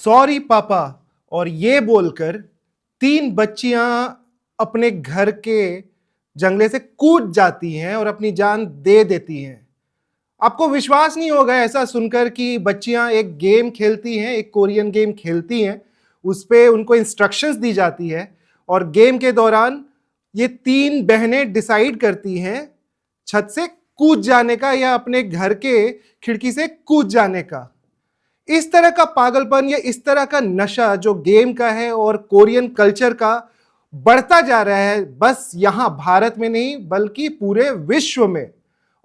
Sorry पापा और ये बोलकर तीन बच्चियां अपने घर के जंगले से कूद जाती हैं और अपनी जान दे देती हैं। आपको विश्वास नहीं होगा ऐसा सुनकर कि बच्चियां एक गेम खेलती हैं, एक कोरियन गेम खेलती हैं, उस पे उनको इंस्ट्रक्शंस दी जाती है और गेम के दौरान ये तीन बहनें डिसाइड करती हैं छत से कूद जाने का या अपने घर के खिड़की से कूद जाने का। इस तरह का पागलपन या इस तरह का नशा जो गेम का है और कोरियन कल्चर का बढ़ता जा रहा है, बस यहां भारत में नहीं बल्कि पूरे विश्व में।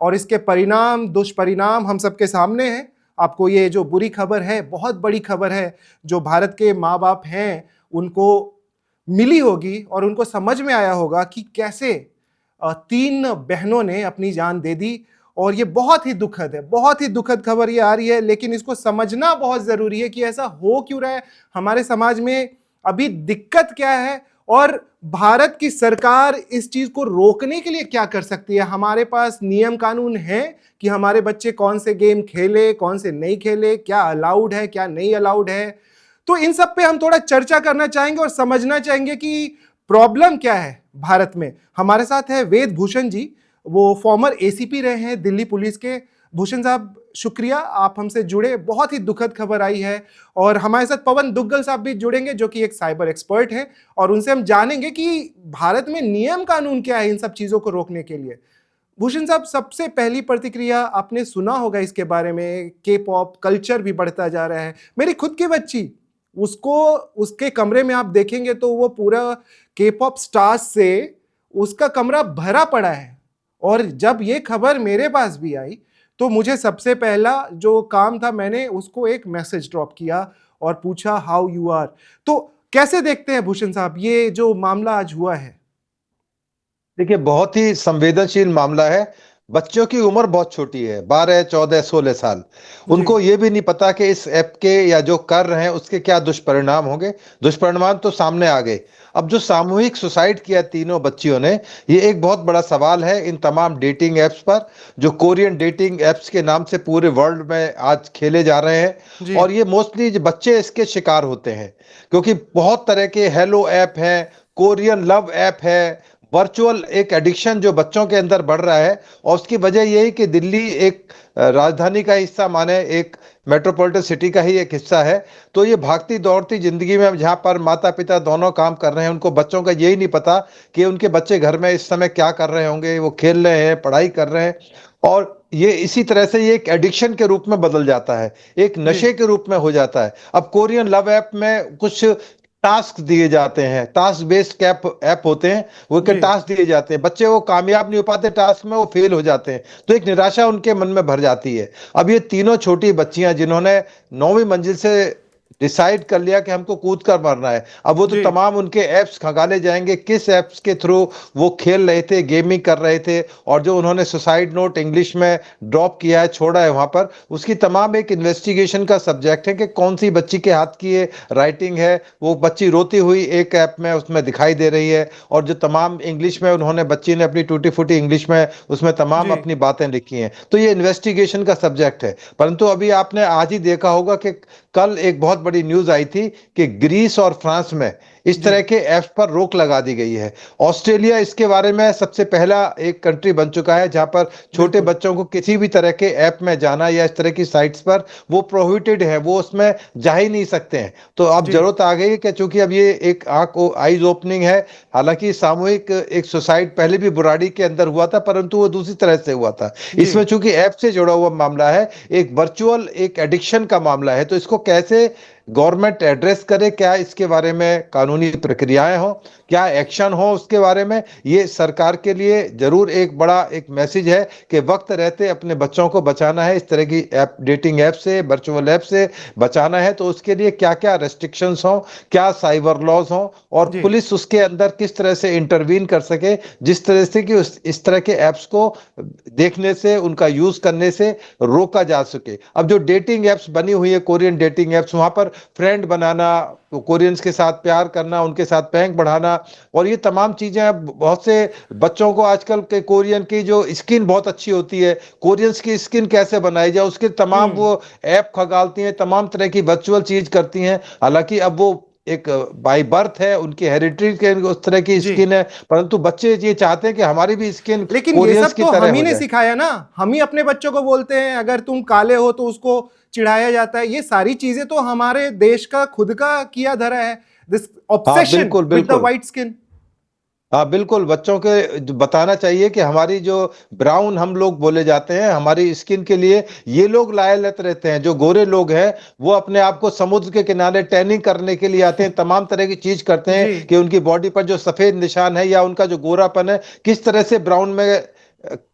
और इसके परिणाम, दुष्परिणाम हम सबके सामने हैं। आपको ये जो बुरी खबर है, बहुत बड़ी खबर है, जो भारत के माँ बाप हैं उनको मिली होगी और उनको समझ में आया होगा कि कैसे तीन बहनों ने अपनी जान दे दी। और ये बहुत ही दुखद है, बहुत ही दुखद खबर ये आ रही है, लेकिन इसको समझना बहुत जरूरी है कि ऐसा हो क्यों रहा है, हमारे समाज में अभी दिक्कत क्या है और भारत की सरकार इस चीज को रोकने के लिए क्या कर सकती है। हमारे पास नियम कानून है कि हमारे बच्चे कौन से गेम खेले, कौन से नहीं खेले, क्या अलाउड है, क्या नहीं अलाउड है। तो इन सब पे हम थोड़ा चर्चा करना चाहेंगे और समझना चाहेंगे कि प्रॉब्लम क्या है भारत में। हमारे साथ है वेद भूषण जी, वो फॉर्मर एसीपी रहे हैं दिल्ली पुलिस के। भूषण साहब, शुक्रिया आप हमसे जुड़े, बहुत ही दुखद खबर आई है। और हमारे साथ पवन दुग्गल साहब भी जुड़ेंगे जो कि एक साइबर एक्सपर्ट हैं और उनसे हम जानेंगे कि भारत में नियम कानून क्या है इन सब चीजों को रोकने के लिए। भूषण साहब, सबसे पहली प्रतिक्रिया, आपने सुना होगा इसके बारे में, के पॉप कल्चर भी बढ़ता जा रहा है। मेरी खुद की बच्ची, उसको उसके कमरे में आप देखेंगे तो वो पूरा के पॉप स्टार्स से उसका कमरा भरा पड़ा है। और जब ये खबर मेरे पास भी आई तो मुझे सबसे पहला जो काम था, मैंने उसको एक मैसेज ड्रॉप किया और पूछा हाउ यू आर। तो कैसे देखते हैं भूषण साहब ये जो मामला आज हुआ है? देखिए, बहुत ही संवेदनशील मामला है। बच्चों की उम्र बहुत छोटी है, 12 14 16 साल। जी। उनको ये भी नहीं पता कि इस ऐप के या जो कर रहे हैं उसके क्या दुष्परिणाम होंगे। दुष्परिणाम तो सामने आ गए। अब जो सामूहिक सुसाइड किया तीनों बच्चियों ने, ये एक बहुत बड़ा सवाल है इन तमाम डेटिंग एप्स पर, जो कोरियन डेटिंग एप्स के नाम से पूरे वर्ल्ड में आज खेले जा रहे हैं। जी। और ये मोस्टली बच्चे इसके शिकार होते हैं, क्योंकि बहुत तरह के हेलो ऐप हैं, कोरियन लव ऐप है, वर्चुअल एक एडिक्शन जो बच्चों के अंदर बढ़ रहा है। और उसकी वजह यही कि दिल्ली एक राजधानी का हिस्सा, माने एक मेट्रोपॉलिटन सिटी का ही एक हिस्सा है। तो ये भागती दौड़ती जिंदगी में जहां पर माता पिता दोनों काम कर रहे हैं, उनको बच्चों का यही नहीं पता कि उनके बच्चे घर में इस समय क्या कर रहे होंगे। वो खेल रहे हैं, पढ़ाई कर रहे हैं, और ये इसी तरह से ये एक एडिक्शन के रूप में बदल जाता है, एक जी। नशे के रूप में हो जाता है। अब कोरियन लव ऐप में कुछ टास्क दिए जाते हैं, टास्क बेस्ड ऐप होते हैं, वो के जी। टास्क दिए जाते हैं। बच्चे वो कामयाब नहीं हो पाते टास्क में, वो फेल हो जाते हैं, तो एक निराशा उनके मन में भर जाती है। अब ये तीनों छोटी बच्चियां जिन्होंने 9वीं मंजिल से डिसाइड कर लिया कि हमको कूद कर मरना है, अब वो तो जी। तमाम उनके ऐप्स खंगाले जाएंगे, किस ऐप्स के थ्रू वो खेल रहे थे, गेमिंग कर रहे थे, और जो उन्होंने सुसाइड नोट इंग्लिश में ड्रॉप किया है, छोड़ा है वहां पर, उसकी तमाम एक इन्वेस्टिगेशन का सब्जेक्ट है कि कौन सी बच्ची के हाथ की ये राइटिंग है। वो बच्ची रोती हुई एक ऐप में उसमें दिखाई दे रही है, और जो तमाम इंग्लिश में उन्होंने, बच्ची ने अपनी टूटी फूटी इंग्लिश में उसमें तमाम जी। अपनी बातें लिखी हैं। तो ये इन्वेस्टिगेशन का सब्जेक्ट है। परंतु अभी आपने आज ही देखा होगा कि कल एक बहुत बड़ी न्यूज आई थी कि ग्रीस और फ्रांस में इस जी। तरह के ऐप पर रोक लगा दी गई है। ऑस्ट्रेलिया इसके बारे में सबसे पहला एक कंट्री बन चुका है जहां पर छोटे बिल्कुल। बच्चों को किसी भी तरह के ऐप में जाना या इस तरह की साइट्स पर वो प्रोहिबिटेड है, वो उसमें जा ही नहीं सकते हैं। तो अब जी। जरूरत आ गई कि चूंकि अब ये एक आईज ओपनिंग है। हालांकि सामूहिक एक सुसाइड पहले भी बुराड़ी के अंदर हुआ था, परंतु वो दूसरी तरह से हुआ था। जी। इसमें चूंकि ऐप से जुड़ा हुआ मामला है, एक वर्चुअल एक एडिक्शन का मामला है, तो इसको कैसे गवर्नमेंट एड्रेस करे, क्या इसके बारे में कानूनी प्रक्रियाएं हो, क्या एक्शन हो, उसके बारे में ये सरकार के लिए जरूर एक बड़ा एक मैसेज है कि वक्त रहते अपने बच्चों को बचाना है, इस तरह की ऐप, डेटिंग ऐप से, वर्चुअल ऐप से बचाना है। तो उसके लिए क्या क्या रेस्ट्रिक्शंस हो, क्या साइबर लॉज हो, और जी। पुलिस उसके अंदर किस तरह से इंटरवीन कर सके, जिस तरह से कि इस तरह के ऐप्स को देखने से, उनका यूज करने से रोका जा सके। अब जो डेटिंग एप्स बनी हुई है, कोरियन डेटिंग एप्स, वहां पर फ्रेंड बनाना, कोरियंस के साथ प्यार करना, करना, उनके साथ पैंक बढ़ाना, और ये तमाम चीजें अब बहुत से बच्चों को आजकल के कोरियन की जो स्किन बहुत अच्छी होती है, कोरियंस की स्किन कैसे बनाई जाए उसके तमाम हम्म। वो ऐप खगालती हैं, तमाम तरह की वर्चुअल चीज करती हैं। हालांकि अब वो एक बाय बर्थ है, उनकी हेरिडिटी के उस तरह की जी। स्किन है, परंतु बच्चे ये चाहते हैं कि हमारी भी स्किन लेकिन ये कोरियंस सब की तो तरह हम ही हो ने जाए। सिखाया ना। हम ही अपने बच्चों को बोलते हैं अगर तुम काले हो तो उसको चिढ़ाया जाता है। ये सारी चीजें तो हमारे देश का खुद का किया धरा है, दिस हाँ ऑब्सेशन बिल्कुल विद द बिल्कुल। White skin. हाँ बिल्कुल, बच्चों के बताना चाहिए कि हमारी जो ब्राउन हम लोग बोले जाते हैं, हमारी स्किन के लिए ये लोग लायलत रहते हैं। जो गोरे लोग हैं वो अपने आप को समुद्र के किनारे टैनिंग करने के लिए आते हैं, तमाम तरह की चीज करते हैं जी। कि उनकी बॉडी पर जो सफेद निशान है या उनका जो गोरापन है किस तरह से ब्राउन में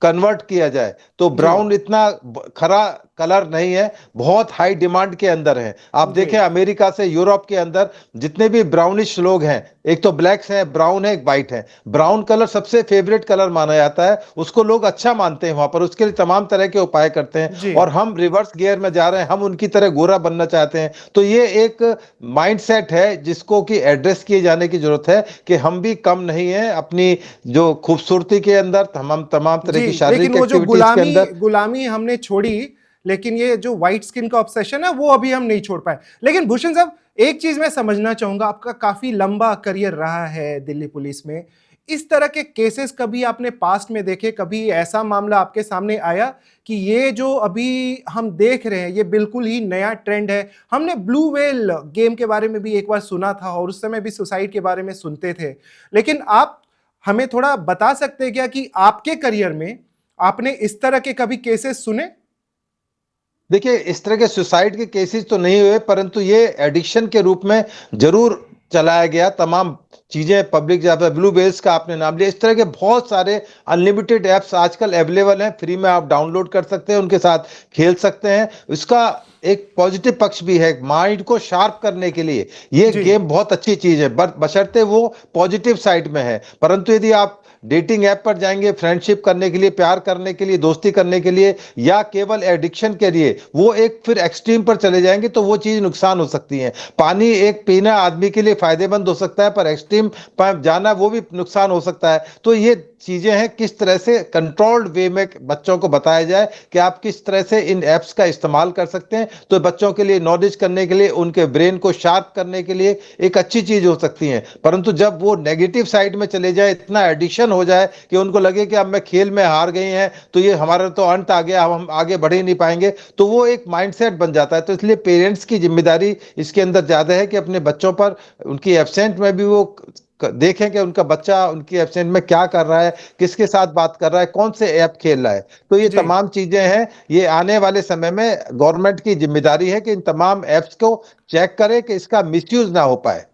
कन्वर्ट किया जाए। तो जी। ब्राउन इतना खरा कलर नहीं है, बहुत हाई डिमांड के अंदर है। आप जी। देखें अमेरिका से यूरोप के अंदर जितने भी ब्राउनिश लोग हैं, एक तो ब्लैक्स हैं, ब्राउन है, एक वाइट है, ब्राउन कलर सबसे फेवरेट कलर माना जाता है, उसको लोग अच्छा मानते हैं वहां पर, उसके लिए तमाम तरह के उपाय करते हैं। जी। और हम रिवर्स गियर में जा रहे हैं, हम उनकी तरह गोरा बनना चाहते हैं। तो ये एक माइंडसेट है जिसको कि एड्रेस किए जाने की जरूरत है कि हम भी कम नहीं है अपनी जो खूबसूरती के अंदर, हम तमाम तरह जी। की लेकिन शारीरिक वो जो एक्टिविटीज के गुलामी अंदर। गुलामी हमने छोड़ी, लेकिन ये जो व्हाइट स्किन का ऑब्सेशन है वो अभी हम नहीं छोड़ पाए। लेकिन भूषण साहब, एक चीज मैं समझना चाहूंगा, आपका काफी लंबा करियर रहा है दिल्ली पुलिस में। इस तरह के केसेस कभी आपने पास्ट में देखे? कभी ऐसा मामला आपके सामने आया कि ये जो अभी हम देख रहे हैं ये बिल्कुल ही नया ट्रेंड है? हमने ब्लू व्हेल गेम के बारे में भी एक बार सुना था और उस समय भी सुसाइड के बारे में सुनते थे। लेकिन आप हमें थोड़ा बता सकते हैं क्या कि आपके करियर में आपने इस तरह के कभी केसेस सुने? देखिए, इस तरह के सुसाइड के केसेस तो नहीं हुए, परंतु ये एडिक्शन के रूप में जरूर चलाया गया। तमाम चीजें पब्लिक, जैसे ब्लू वेल्स का आपने नाम लिया, इस तरह के बहुत सारे अनलिमिटेड ऐप्स आजकल अवेलेबल हैं, फ्री में आप डाउनलोड कर सकते हैं, उनके साथ खेल सकते हैं। इसका एक पॉजिटिव पक्ष भी है, माइंड को शार्प करने के लिए ये जी। गेम बहुत अच्छी चीज है, बशर्ते वो पॉजिटिव साइड में है। परंतु यदि आप डेटिंग ऐप पर जाएंगे फ्रेंडशिप करने के लिए, प्यार करने के लिए, दोस्ती करने के लिए, या केवल एडिक्शन के लिए, वो एक फिर एक्सट्रीम पर चले जाएंगे तो वो चीज नुकसान हो सकती है। पानी एक पीना आदमी के लिए फायदेमंद हो सकता है, पर एक्सट्रीम पर जाना वो भी नुकसान हो सकता है। तो ये चीजें हैं, किस तरह से कंट्रोल्ड वे में बच्चों को बताया जाए कि आप किस तरह से इन एप्स का इस्तेमाल कर सकते हैं, तो बच्चों के लिए नॉलेज करने के लिए, उनके ब्रेन को शार्प करने के लिए एक अच्छी चीज हो सकती है। परंतु जब वो नेगेटिव साइड में चले जाए, इतना एडिशन हो जाए कि उनको लगे कि अब मैं खेल में हार गए हैं तो ये हमारा तो अंत आ गया, अब हम आगे बढ़ ही नहीं पाएंगे, तो वो एक माइंडसेट बन जाता है। तो इसलिए पेरेंट्स की जिम्मेदारी इसके अंदर ज्यादा है कि अपने बच्चों पर उनकी एब्सेंट में भी वो देखें कि उनका बच्चा उनकी एब्सेंट में क्या कर रहा है, किसके साथ बात कर रहा है, कौन से ऐप खेल रहा है। तो ये जी। तमाम चीजें हैं, ये आने वाले समय में गवर्नमेंट की जिम्मेदारी है कि इन तमाम ऐप्स को चेक करे कि इसका मिसयूज ना हो पाए।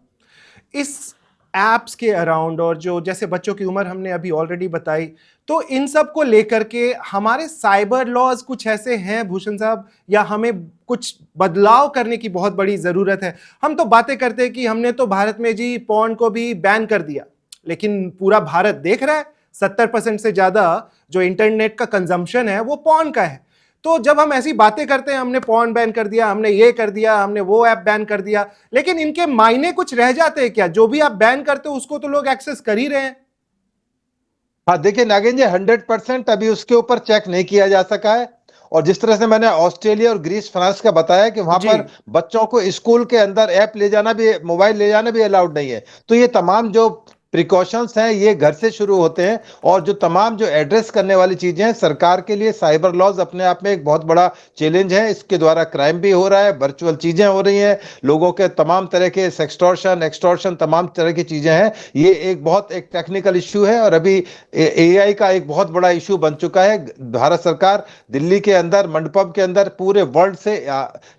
इस एप्स के अराउंड और जो जैसे बच्चों की उम्र हमने अभी ऑलरेडी बताई, तो इन सब को लेकर के हमारे साइबर लॉज कुछ ऐसे हैं भूषण साहब, या हमें कुछ बदलाव करने की बहुत बड़ी जरूरत है? हम तो बातें करते हैं कि हमने तो भारत में जी पॉर्न को भी बैन कर दिया, लेकिन पूरा भारत देख रहा है 70% से ज्यादा जो इंटरनेट का कंजम्पशन है वो पॉर्न का है। तो जब हम ऐसी बातें करते हैं, हमने पॉर्न बैन कर दिया, हमने ये कर दिया, हमने वो ऐप बैन कर दिया, लेकिन इनके मायने कुछ रह जाते हैं क्या? जो भी आप बैन करते हो उसको तो लोग एक्सेस कर ही रहे हैं। हाँ देखिए नागेंद्र जी, 100% अभी उसके ऊपर चेक नहीं किया जा सका है। और जिस तरह से मैंने ऑस्ट्रेलिया और ग्रीस, फ्रांस का बताया कि वहां जी। पर बच्चों को स्कूल के अंदर ऐप ले जाना भी, मोबाइल ले जाना भी अलाउड नहीं है। तो ये तमाम जो प्रिकॉशंस हैं ये घर से शुरू होते हैं। और जो तमाम जो एड्रेस करने वाली चीजें हैं, सरकार के लिए साइबर लॉज अपने आप में एक बहुत बड़ा चैलेंज है। इसके द्वारा क्राइम भी हो रहा है, वर्चुअल चीजें हो रही हैं, लोगों के तमाम तरह के सेक्सटॉर्शन, एक्सटॉर्शन, तमाम तरह की चीजें हैं। ये एक बहुत एक टेक्निकल इश्यू है और अभी एआई का एक बहुत बड़ा इश्यू बन चुका है। भारत सरकार दिल्ली के अंदर, मंडपम के अंदर पूरे वर्ल्ड से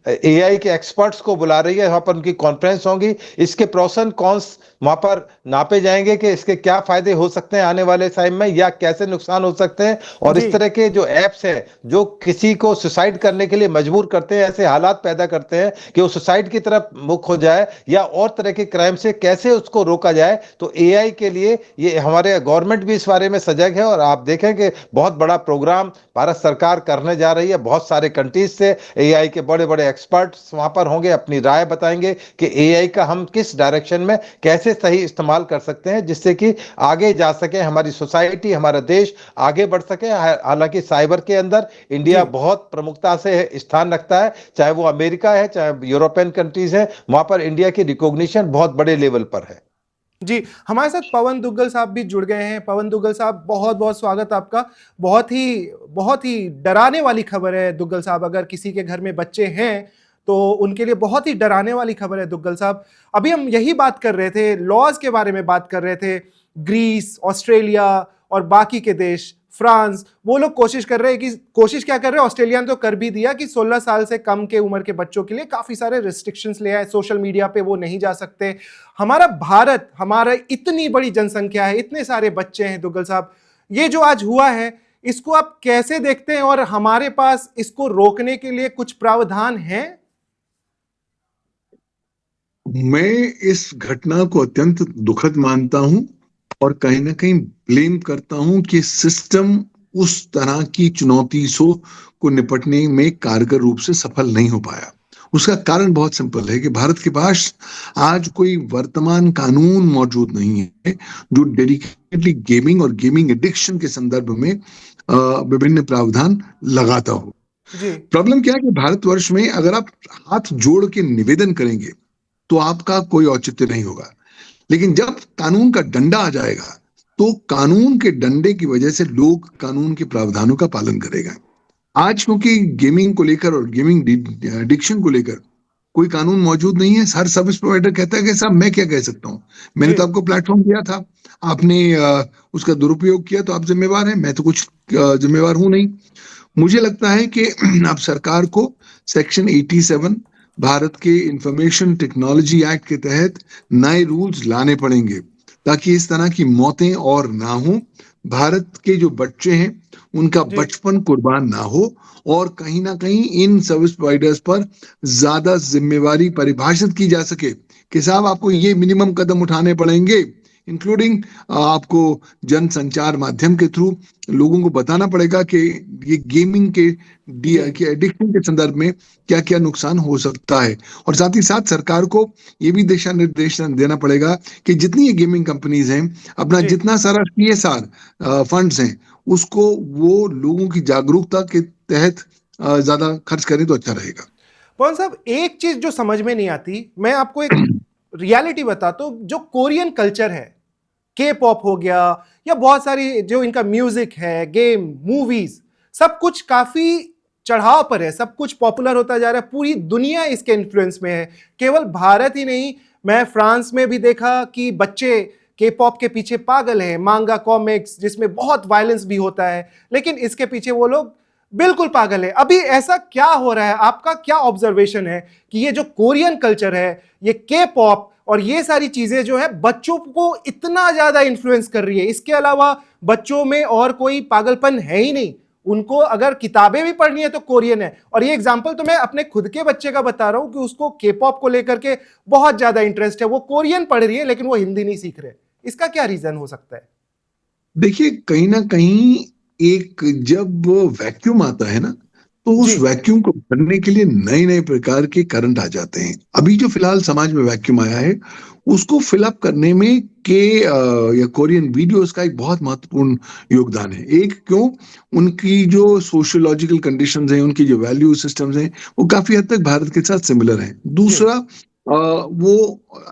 एआई के एक्सपर्ट्स को बुला रही है, वहां पर उनकी कॉन्फ्रेंस होंगी, इसके प्रोस एंड कॉन्स वहां पर नापे जाएंगे। जानेंगे कि इसके क्या फायदे हो सकते हैं आने वाले टाइम में या कैसे नुकसान हो सकते हैं, और जी इस तरह के जो एप्स है जो किसी को सुसाइड करने के लिए मजबूर करते हैं, ऐसे हालात पैदा करते हैं कि वो सुसाइड की तरफ मुख हो जाए या और तरह के क्राइम से कैसे उसको रोका जाए। तो एआई के लिए ये हमारे गवर्नमेंट भी इस बारे में सजग है, और आप देखें कि बहुत बड़ा प्रोग्राम भारत सरकार करने जा रही है। बहुत सारे कंट्रीज से एआई के बड़े बड़े एक्सपर्ट्स वहां पर होंगे, अपनी राय बताएंगे कि एआई का हम किस डायरेक्शन में कैसे सही इस्तेमाल कर सकते हैं जिससे कि आगे जा सके हमारी सोसाइटी, हमारा देश आगे बढ़ सके। हालांकि साइबर के अंदर जी इंडिया बहुत प्रमुखता से स्थान रखता है, चाहे वो अमेरिका है चाहे यूरोपियन कंट्रीज है, वहां पर इंडिया की रिकॉग्निशन बहुत बड़े लेवल पर है। जी, हमारे साथ पवन दुग्गल साहब भी जुड़ गए हैं। पवन दुग्गल साहब, बहुत बहुत स्वागत आपका। बहुत ही डराने वाली खबर है दुग्गल साहब। अगर किसी के घर में बच्चे हैं तो उनके लिए बहुत ही डराने वाली खबर है दुग्गल साहब। अभी हम यही बात कर रहे थे, लॉज के बारे में बात कर रहे थे। ग्रीस, ऑस्ट्रेलिया और बाकी के देश, फ्रांस, वो लोग कोशिश कर रहे हैं कि कोशिश क्या कर रहे हैं, ऑस्ट्रेलिया ने तो कर भी दिया कि 16 साल से कम के उम्र के बच्चों के लिए काफी सारे रिस्ट्रिक्शंस ले आए। सोशल मीडिया पे वो नहीं जा सकते। हमारा भारत, हमारा इतनी बड़ी जनसंख्या है, इतने सारे बच्चे हैं दुग्गल साहब, ये जो आज हुआ है इसको आप कैसे देखते हैं और हमारे पास इसको रोकने के लिए कुछ प्रावधान है? मैं इस घटना को अत्यंत दुखद मानता हूं और कहीं ना कहीं ब्लेम करता हूं कि सिस्टम उस तरह की चुनौती को निपटने में कारगर रूप से सफल नहीं हो पाया। उसका कारण बहुत सिंपल है कि भारत के पास आज कोई वर्तमान कानून मौजूद नहीं है जो डेडिकेटली गेमिंग और गेमिंग एडिक्शन के संदर्भ में विभिन्न प्रावधान लगाता हो। जी प्रॉब्लम क्या है कि भारतवर्ष में अगर आप हाथ जोड़ के निवेदन करेंगे तो आपका कोई औचित्य नहीं होगा, लेकिन जब कानून का डंडा आ जाएगा तो कानून के डंडे की वजह से लोग कानून के प्रावधानों का पालन करेगा। आज क्योंकि गेमिंग को लेकर और गेमिंग एडिक्शन को लेकर कोई कानून मौजूद नहीं है, हर सर्विस प्रोवाइडर कहता है कि साहब मैं क्या कह सकता हूँ, मैंने जी तो आपको प्लेटफॉर्म दिया था, आपने उसका दुरुपयोग किया तो आप जिम्मेवार हैं, मैं तो कुछ जिम्मेवार हूं नहीं। मुझे लगता है कि अब सरकार को सेक्शन 87 भारत के इंफॉर्मेशन टेक्नोलॉजी एक्ट के तहत नए रूल्स लाने पड़ेंगे ताकि इस तरह की मौतें और ना हो, भारत के जो बच्चे हैं उनका जी बचपन कुर्बान ना हो, और कहीं ना कहीं इन सर्विस प्रोवाइडर्स पर ज्यादा जिम्मेवारी परिभाषित की जा सके कि साहब आपको ये मिनिमम कदम उठाने पड़ेंगे, इंक्लूडिंग आपको जन संचार माध्यम के थ्रू लोगों को बताना पड़ेगा कि ये गेमिंग के जी एडिक्शन के संदर्भ में क्या क्या नुकसान हो सकता है। और साथ ही साथ सरकार को ये भी दिशा निर्देश देना पड़ेगा कि जितनी ये गेमिंग कंपनीज हैं अपना जी जितना सारा सीएसआर फंड्स हैं उसको वो लोगों की जागरूकता के तहत ज्यादा खर्च करें तो अच्छा रहेगा। पवन साहब, एक चीज जो समझ में नहीं आती, मैं आपको एक रियलिटी बताता हूं। जो कोरियन कल्चर है, के पॉप हो गया या बहुत सारी जो इनका म्यूजिक है, गेम, मूवीज, सब कुछ काफी चढ़ाव पर है, सब कुछ पॉपुलर होता जा रहा है, पूरी दुनिया इसके इन्फ्लुएंस में है। केवल भारत ही नहीं, मैं फ्रांस में भी देखा कि बच्चे के पॉप के पीछे पागल हैं। मांगा कॉमिक्स जिसमें बहुत वायलेंस भी होता है, लेकिन इसके पीछे वो लोग बिल्कुल पागल है। अभी ऐसा क्या हो रहा है, आपका क्या ऑब्जर्वेशन है कि ये जो कोरियन कल्चर है, ये के पॉप और ये सारी चीजें जो है बच्चों को इतना ज्यादा इन्फ्लुएंस कर रही है? इसके अलावा बच्चों में और कोई पागलपन है ही नहीं। उनको अगर किताबें भी पढ़नी है तो कोरियन है। और ये एग्जांपल तो मैं अपने खुद के बच्चे का बता रहा हूं कि उसको के पॉप को लेकर के बहुत ज्यादा इंटरेस्ट है। वो कोरियन पढ़ रही है लेकिन वो हिंदी नहीं सीख रहे। इसका क्या रीजन हो सकता है? देखिए कहीं ना कहीं एक जब वैक्यूम आता है ना तो जी उस वैक्यूम को भरने के लिए नए नए प्रकार के करंट आ जाते हैं। अभी जो फिलहाल समाज में वैक्यूम आया है उसको फिलअप करने में या कोरियन वीडियोस का एक बहुत महत्वपूर्ण योगदान है। एक क्यों, उनकी जो सोशियोलॉजिकल कंडीशंस हैं, उनकी जो वैल्यू सिस्टम्स हैं वो काफी हद तक भारत के साथ सिमिलर हैं। जी दूसरा वो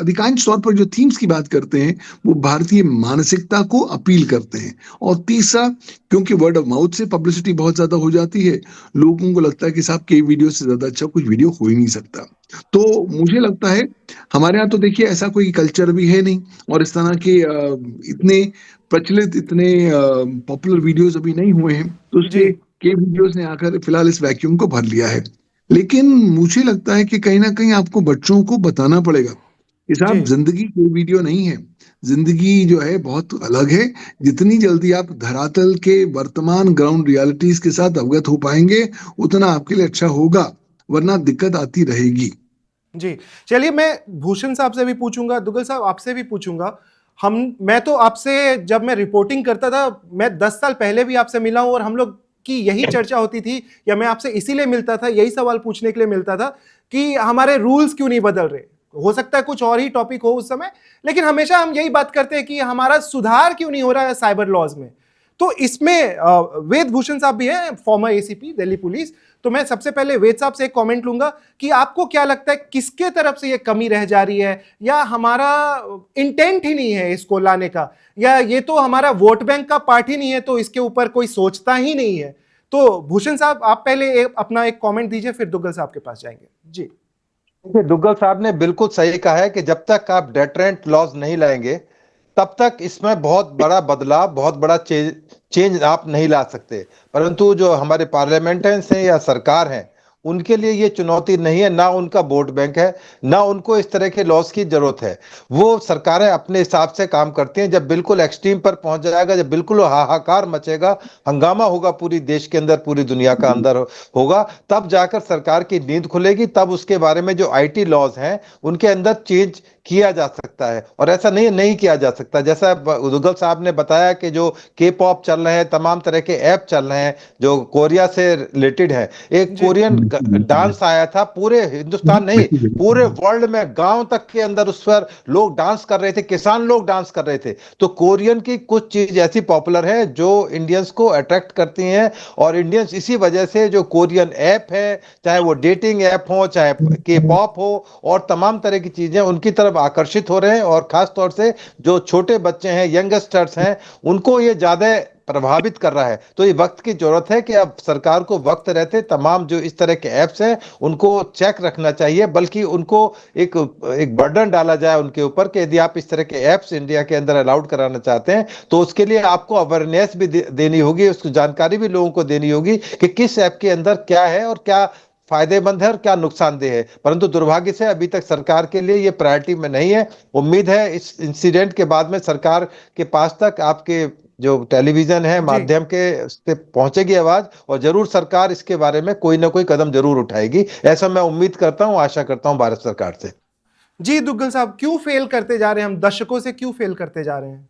अधिकांश तौर पर जो थीम्स की बात करते हैं वो भारतीय मानसिकता को अपील करते हैं। और तीसरा, क्योंकि वर्ड ऑफ माउथ से पब्लिसिटी बहुत ज्यादा हो जाती है, लोगों को लगता है कि साहब के वीडियो से ज्यादा अच्छा कुछ वीडियो हो ही नहीं सकता। तो मुझे लगता है हमारे यहाँ तो देखिए ऐसा कोई कल्चर भी है नहीं, और इस तरह के इतने प्रचलित, इतने पॉपुलर वीडियोस अभी नहीं हुए हैं, तो जी उसके के वीडियोस ने आकर फिलहाल इस वैक्यूम को भर लिया है। लेकिन मुझे लगता है कि कहीं ना कहीं आपको बच्चों को बताना पड़ेगा कि साहब जी जिंदगी कोई वीडियो नहीं है। जिंदगी जो है बहुत अलग है। जितनी जल्दी आप धरातल के वर्तमान ग्राउंड रियलिटीज के साथ अवगत हो पाएंगे, उतना आपके लिए अच्छा होगा, वरना दिक्कत आती रहेगी। जी। चलिए, मैं भूषण साहब से भी पूछूंगा, दुग्गल साहब आपसे भी पूछूंगा। मैं तो आपसे जब मैं रिपोर्टिंग करता था, मैं 10 साल पहले भी आपसे मिला हूं और हम लोग की यही चर्चा होती थी, या मैं आपसे इसीलिए मिलता था, यही सवाल पूछने के लिए मिलता था कि हमारे रूल्स क्यों नहीं बदल रहे। हो सकता है कुछ और ही टॉपिक हो उस समय, लेकिन हमेशा हम यही बात करते हैं कि हमारा सुधार क्यों नहीं हो रहा है साइबर लॉज में। तो इसमें वेद भूषण साहब भी हैं, फॉर्मर एसीपी दिल्ली पुलिस। तो मैं सबसे पहले वेद साहब से एक कमेंट लूंगा कि आपको क्या लगता है, किसके तरफ से ये कमी रह जा रही है, या हमारा इंटेंट ही नहीं है इसको लाने का, या ये तो हमारा वोट बैंक का पार्ट ही नहीं है, तो इसके ऊपर कोई सोचता ही नहीं है। तो भूषण साहब, आप पहले अपना एक कमेंट दीजिए, फिर दुग्गल साहब के पास जाएंगे। जी देखिए, दुग्गल साहब ने बिल्कुल सही कहा है कि जब तक आप डेटरेंट लॉज नहीं लाएंगे, तब तक इसमें बहुत बड़ा बदलाव, बहुत बड़ा चेंज आप नहीं ला सकते। परंतु जो हमारे पार्लियामेंटेंस हैं या सरकार हैं, उनके लिए ये चुनौती नहीं है, ना उनका वोट बैंक है, ना उनको इस तरह के लॉस की जरूरत है। वो सरकारें अपने हिसाब से काम करती हैं। जब बिल्कुल एक्सट्रीम पर पहुंच जाएगा, जब बिल्कुल हाहाकार मचेगा, हंगामा होगा पूरी देश के अंदर, पूरी दुनिया का अंदर होगा, तब जाकर सरकार की नींद खुलेगी। तब उसके बारे में जो आईटी लॉज हैं, उनके अंदर चेंज किया जा सकता है। और ऐसा नहीं किया जा सकता, जैसा दुग्गल साहब ने बताया कि जो के पॉप चल रहे हैं, तमाम तरह के ऐप चल रहे हैं जो कोरिया से रिलेटेड है। एक जी कोरियन डांस आया था, पूरे हिंदुस्तान नहीं, पूरे वर्ल्ड में गांव तक के अंदर उस पर लोग डांस कर रहे थे, किसान लोग डांस कर रहे थे। तो कोरियन की कुछ चीज ऐसी पॉपुलर है जो इंडियंस को अट्रैक्ट करती हैं, और इंडियंस इसी वजह से जो कोरियन ऐप है, चाहे वो डेटिंग ऐप हो, चाहे के पॉप हो, और तमाम तरह की चीजें उनकी तरफ आकर्षित हो रहे हैं। और खास तौर से जो छोटे बच्चे हैं, यंगस्टर्स हैं, उनको ये ज्यादा प्रभावित कर रहा है। तो ये वक्त की जरूरत है कि अब सरकार को वक्त रहते तमाम जो इस तरह के ऐप्स हैं उनको चेक रखना चाहिए, बल्कि उनको एक एक बर्डन डाला जाए उनके ऊपर कि यदि आप इस तरह के ऐप्स इंडिया के अंदर अलाउड कराना चाहते हैं, तो उसके लिए आपको अवेयरनेस भी देनी होगी, उसकी जानकारी भी लोगों को देनी होगी कि किस ऐप के अंदर क्या है और क्या फायदेमंद है और क्या नुकसानदेह है। परंतु दुर्भाग्य से अभी तक सरकार के लिए ये प्रायोरिटी में नहीं है। उम्मीद है इस इंसिडेंट के बाद में सरकार के पास तक, आपके जो टेलीविजन है जी माध्यम के, उससे पहुंचेगी आवाज, और जरूर सरकार इसके बारे में कोई ना कोई कदम जरूर उठाएगी। ऐसा मैं उम्मीद करता हूं, आशा करता हूं भारत सरकार से। जी। दुग्गल साहब, क्यों फेल करते जा रहे हैं हम, दशकों से क्यों फेल करते जा रहे हैं?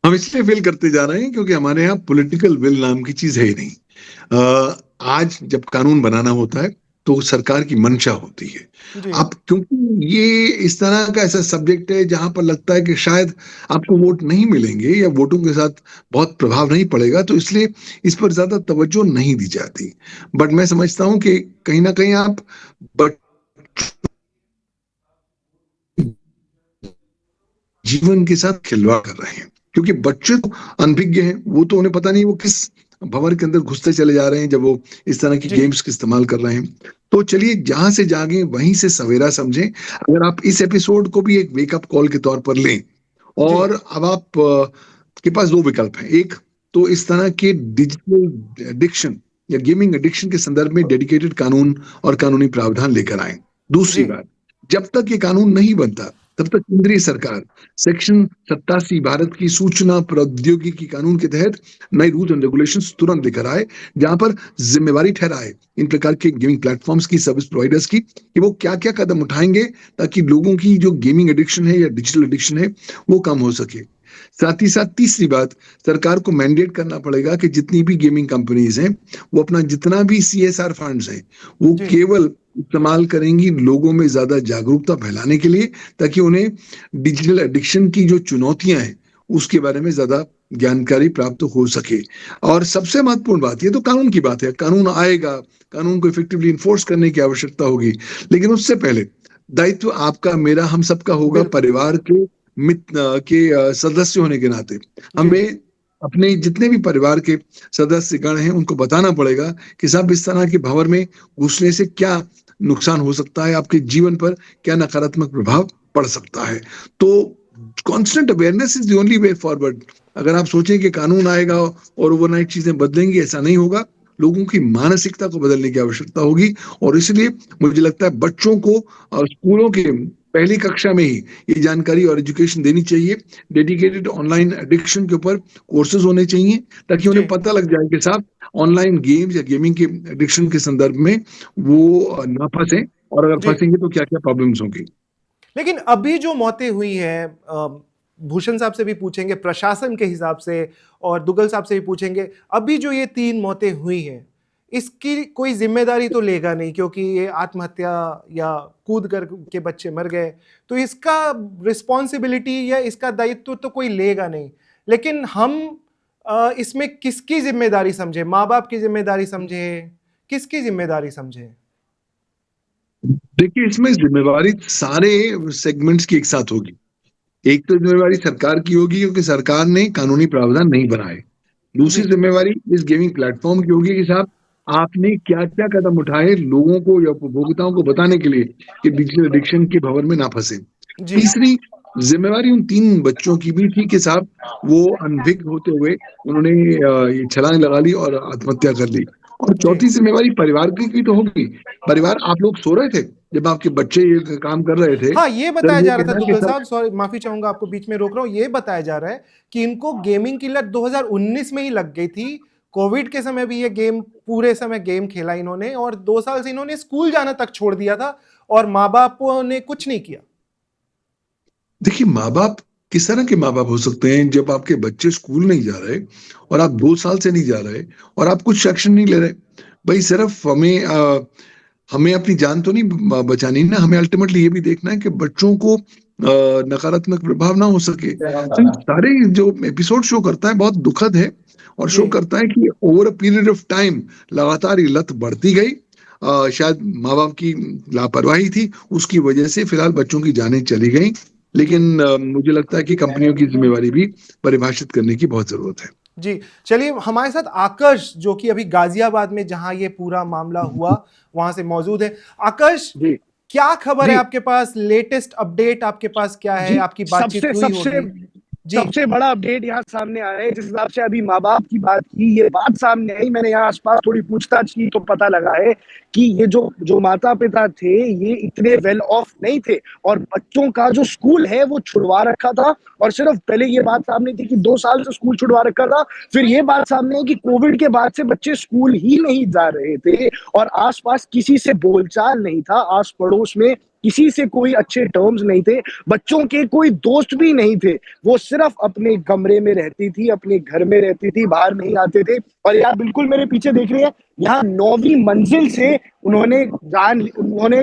हम इसलिए फेल करते जा रहे हैं क्योंकि हमारे यहाँ पॉलिटिकल विल नाम की चीज है ही नहीं। आज जब कानून बनाना होता है तो सरकार की मंशा होती है। जी अब क्योंकि ये इस तरह का ऐसा सब्जेक्ट है जहां पर लगता है कि शायद आपको वोट नहीं मिलेंगे या वोटों के साथ बहुत प्रभाव नहीं पड़ेगा, तो इसलिए इस पर ज्यादा तवज्जो नहीं दी जाती। बट मैं समझता हूं कि कहीं ना कहीं आप बट जीवन के साथ खिलवाड़ कर रहे हैं, क्योंकि बच्चे तो अनभिज्ञ हैं। वो तो उन्हें पता नहीं वो किस भंवर के अंदर घुसते चले जा रहे हैं जब वो इस तरह की जी गेम्स का इस्तेमाल कर रहे हैं। तो चलिए, जहां से जागे वहीं से सवेरा समझें। अगर आप इस एपिसोड को भी एक वेकअप कॉल के तौर पर लें, जी और अब आप के पास दो विकल्प हैं। एक तो इस तरह के डिजिटल एडिक्शन या गेमिंग एडिक्शन के संदर्भ में डेडिकेटेड कानून और कानूनी प्रावधान लेकर आए। दूसरी जी बात, जब तक ये कानून नहीं बनता तब तक केंद्रीय सरकार सेक्शन 87 भारत की सूचना प्रौद्योगिकी कानून के तहत नए रूल्स एंड रेगुलेशंस तुरंत लेकर आए, जहां पर जिम्मेवारी ठहराए इन प्रकार के गेमिंग प्लेटफॉर्म्स की, सर्विस प्रोवाइडर्स की, कि वो क्या क्या कदम उठाएंगे ताकि लोगों की जो गेमिंग एडिक्शन है या डिजिटल एडिक्शन है वो कम हो सके। साथ ही साथ तीसरी बात, सरकार को मैंडेट करना पड़ेगा कि जितनी भी गेमिंग कंपनीज हैं वो अपना जितना भी सीएसआर फंड्स हैं वो जी केवल इस्तेमाल करेंगी लोगों में ज्यादा जागरूकता फैलाने के लिए, ताकि उन्हें डिजिटल एडिक्शन की जो चुनौतियां हैं उसके बारे में ज्यादा जानकारी प्राप्त हो सके। और सबसे महत्वपूर्ण बात, ये तो कानून की बात है, कानून आएगा, कानून को इफेक्टिवली इन्फोर्स करने की आवश्यकता होगी, लेकिन उससे पहले दायित्व आपका, मेरा, हम सबका होगा, बिल्कुल। परिवार के मित्र के सदस्य होने के नाते जी हमें अपने जितने भी परिवार के सदस्य गण हैं उनको बताना पड़ेगा कि साहब इस तरह के भंवर में घुसने से क्या नुकसान हो सकता है, आपके जीवन पर क्या नकारात्मक प्रभाव पड़ सकता है। तो constant awareness is the only way forward. अगर आप सोचें कि कानून आएगा और ओवरनाइट चीजें बदलेंगी, ऐसा नहीं होगा। लोगों की मानसिकता को बदलने की आवश्यकता होगी, और इसलिए मुझे लगता है बच्चों को स्कूलों के पहली कक्षा में ही ये जानकारी और एजुकेशन देनी चाहिए। डेडिकेटेड ऑनलाइन एडिक्शन के ऊपर कोर्सेज होने चाहिए ताकि जी। उन्हें पता लग जाए कि साहब ऑनलाइन गेम्स या गेमिंग के एडिक्शन के संदर्भ में वो ना फंसे, और अगर जी। फंसेंगे तो क्या क्या प्रॉब्लम्स होंगी। लेकिन अभी जो मौतें हुई हैं, भूषण साहब से भी पूछेंगे, प्रशासन के हिसाब से, और दुग्गल साहब से भी पूछेंगे, अभी जो ये 3 मौतें हुई हैं, इसकी कोई जिम्मेदारी तो लेगा नहीं, क्योंकि ये आत्महत्या या कूद कर के बच्चे मर गए, तो इसका रिस्पॉन्सिबिलिटी या इसका दायित्व तो कोई लेगा नहीं। लेकिन हम इसमें किसकी जिम्मेदारी समझे? माँ बाप की जिम्मेदारी समझे? किसकी जिम्मेदारी समझे? देखिए, इसमें जिम्मेवारी सारे सेगमेंट्स की एक साथ होगी। एक तो जिम्मेवारी सरकार की होगी क्योंकि सरकार ने कानूनी प्रावधान नहीं बनाए। दूसरी जी। जिम्मेवारी इस गेमिंग प्लेटफॉर्म की होगी कि साहब आपने क्या क्या कदम उठाए लोगों को या उपभोक्ताओं को बताने के लिए कि डिजिटल एडिक्शन के भंवर में ना फंसे। जी। तीसरी जिम्मेवारी उन 3 बच्चों की भी थी कि साहब वो अनभिज्ञ होते हुए उन्होंने ये छलांग लगा ली और आत्महत्या कर ली। और जी। चौथी जिम्मेवारी परिवार की तो होगी। परिवार, आप लोग सो रहे थे जब आपके बच्चे ये काम कर रहे थे, हाँ, ये तो बताया ये जा रहा था कहना कि दुग्गल सर साहब, सॉरी माफी चाहूंगा, आपको बीच में रोक रहा हूं, ये बताया जा रहा है कि इनको गेमिंग की लत 2019 में ही लग गई थी। कोविड के समय भी ये गेम, पूरे समय गेम खेला इन्होंने, और 2 साल से इन्होंने स्कूल जाना तक छोड़ दिया था, और माँ बाप ने कुछ नहीं किया। देखिए, माँ बाप किस तरह के माँ बाप हो सकते हैं जब आपके बच्चे स्कूल नहीं जा रहे और आप 2 साल से नहीं जा रहे और आप कुछ एक्शन नहीं ले रहे। भाई सिर्फ हमें अपनी जान तो नहीं बचानी ना, हमें अल्टीमेटली ये भी देखना है कि बच्चों को नकारात्मक प्रभाव ना हो सके। तो ये सारे जो एपिसोड शो करता है बहुत दुखद है, और शो जी। करता है कि over a period of time लगातार ये लत बढ़ती गई। शायद माँ बाप की लापरवाही थी, उसकी वजह से फिलहाल बच्चों की जानें चली गई। जी। लेकिन मुझे लगता है कि कंपनियों की जिम्मेवारी भी परिभाषित करने की बहुत जरूरत है। जी। चलिए, हमारे साथ आकाश, जो कि अभी गाजियाबाद में जहां ये पूरा मामला हुआ वहां से मौजूद है। आकाश, जी क्या खबर है जी आपके पास? लेटेस्ट अपडेट आपके पास क्या है? जी आपकी बातचीत सबसे हुई सबसे होगी। जी। सबसे बड़ा अपडेट यहाँ सामने आया है। जिस हिसाब से अभी माँ बाप की बात की, ये बात सामने आई, मैंने यहाँ आसपास थोड़ी पूछताछ की तो पता लगा है कि ये जो जो माता पिता थे ये इतने वेल ऑफ नहीं थे, और बच्चों का जो स्कूल है वो छुड़वा रखा था। और सिर्फ पहले ये बात सामने थी कि 2 साल से स्कूल छुड़वा रखा था, फिर ये बात सामने है कि कोविड के बाद से बच्चे स्कूल ही नहीं जा रहे थे, और आसपास किसी से बोलचाल नहीं था, आस पड़ोस में किसी से कोई अच्छे टर्म्स नहीं थे, बच्चों के कोई दोस्त भी नहीं थे। वो सिर्फ अपने कमरे में रहती थी, अपने घर में रहती थी, बाहर नहीं आते थे। और यार बिल्कुल मेरे पीछे देख रही है, यहाँ 9वीं मंजिल से उन्होंने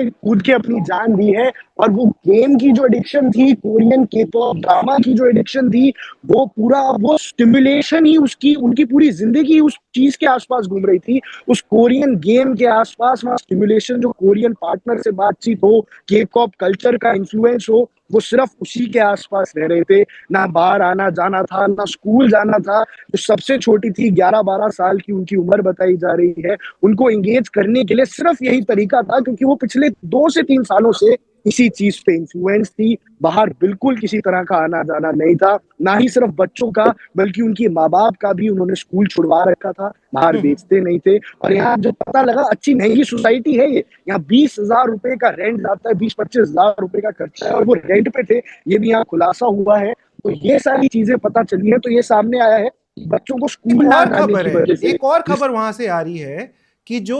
कूद के अपनी जान दी है। और वो गेम की जो एडिक्शन थी, कोरियन के पॉप ड्रामा की जो एडिक्शन थी, वो पूरा वो स्टिमुलेशन ही उसकी उनकी पूरी जिंदगी उस चीज के आसपास घूम रही थी, उस कोरियन गेम के आसपास। वहाँ स्टिमुलेशन, जो कोरियन पार्टनर से बातचीत हो, के पॉप कल्चर का इन्फ्लुएंस हो, वो सिर्फ उसी के आसपास रह रहे थे। ना बाहर आना जाना था, ना स्कूल जाना था। जो सबसे छोटी थी, 11-12 साल की उनकी उम्र बताई जा रही है, उनको एंगेज करने के लिए सिर्फ यही तरीका था, क्योंकि वो पिछले 2 से 3 सालों से इसी चीज पे इन्फ्लुएंस थी। बाहर बिल्कुल किसी तरह का आना जाना नहीं था, ना ही सिर्फ बच्चों का बल्कि उनके माँ बाप का भी उन्होंने स्कूल छुड़वा रखा था, बाहर भेजते नहीं थे। और यहाँ जो पता लगा, अच्छी महंगी सोसाइटी है ये, यहाँ 20,000 रुपए का रेंट आता है, 20-25,000 रुपए का खर्चा है, और वो रेंट पे थे, ये भी यहाँ खुलासा हुआ है। तो ये सारी चीजें पता चली है, तो ये सामने आया है बच्चों को एक स्कूल ना और जाने खबर की है, वजह से। एक और जिस खबर वहां से आ रही है कि जो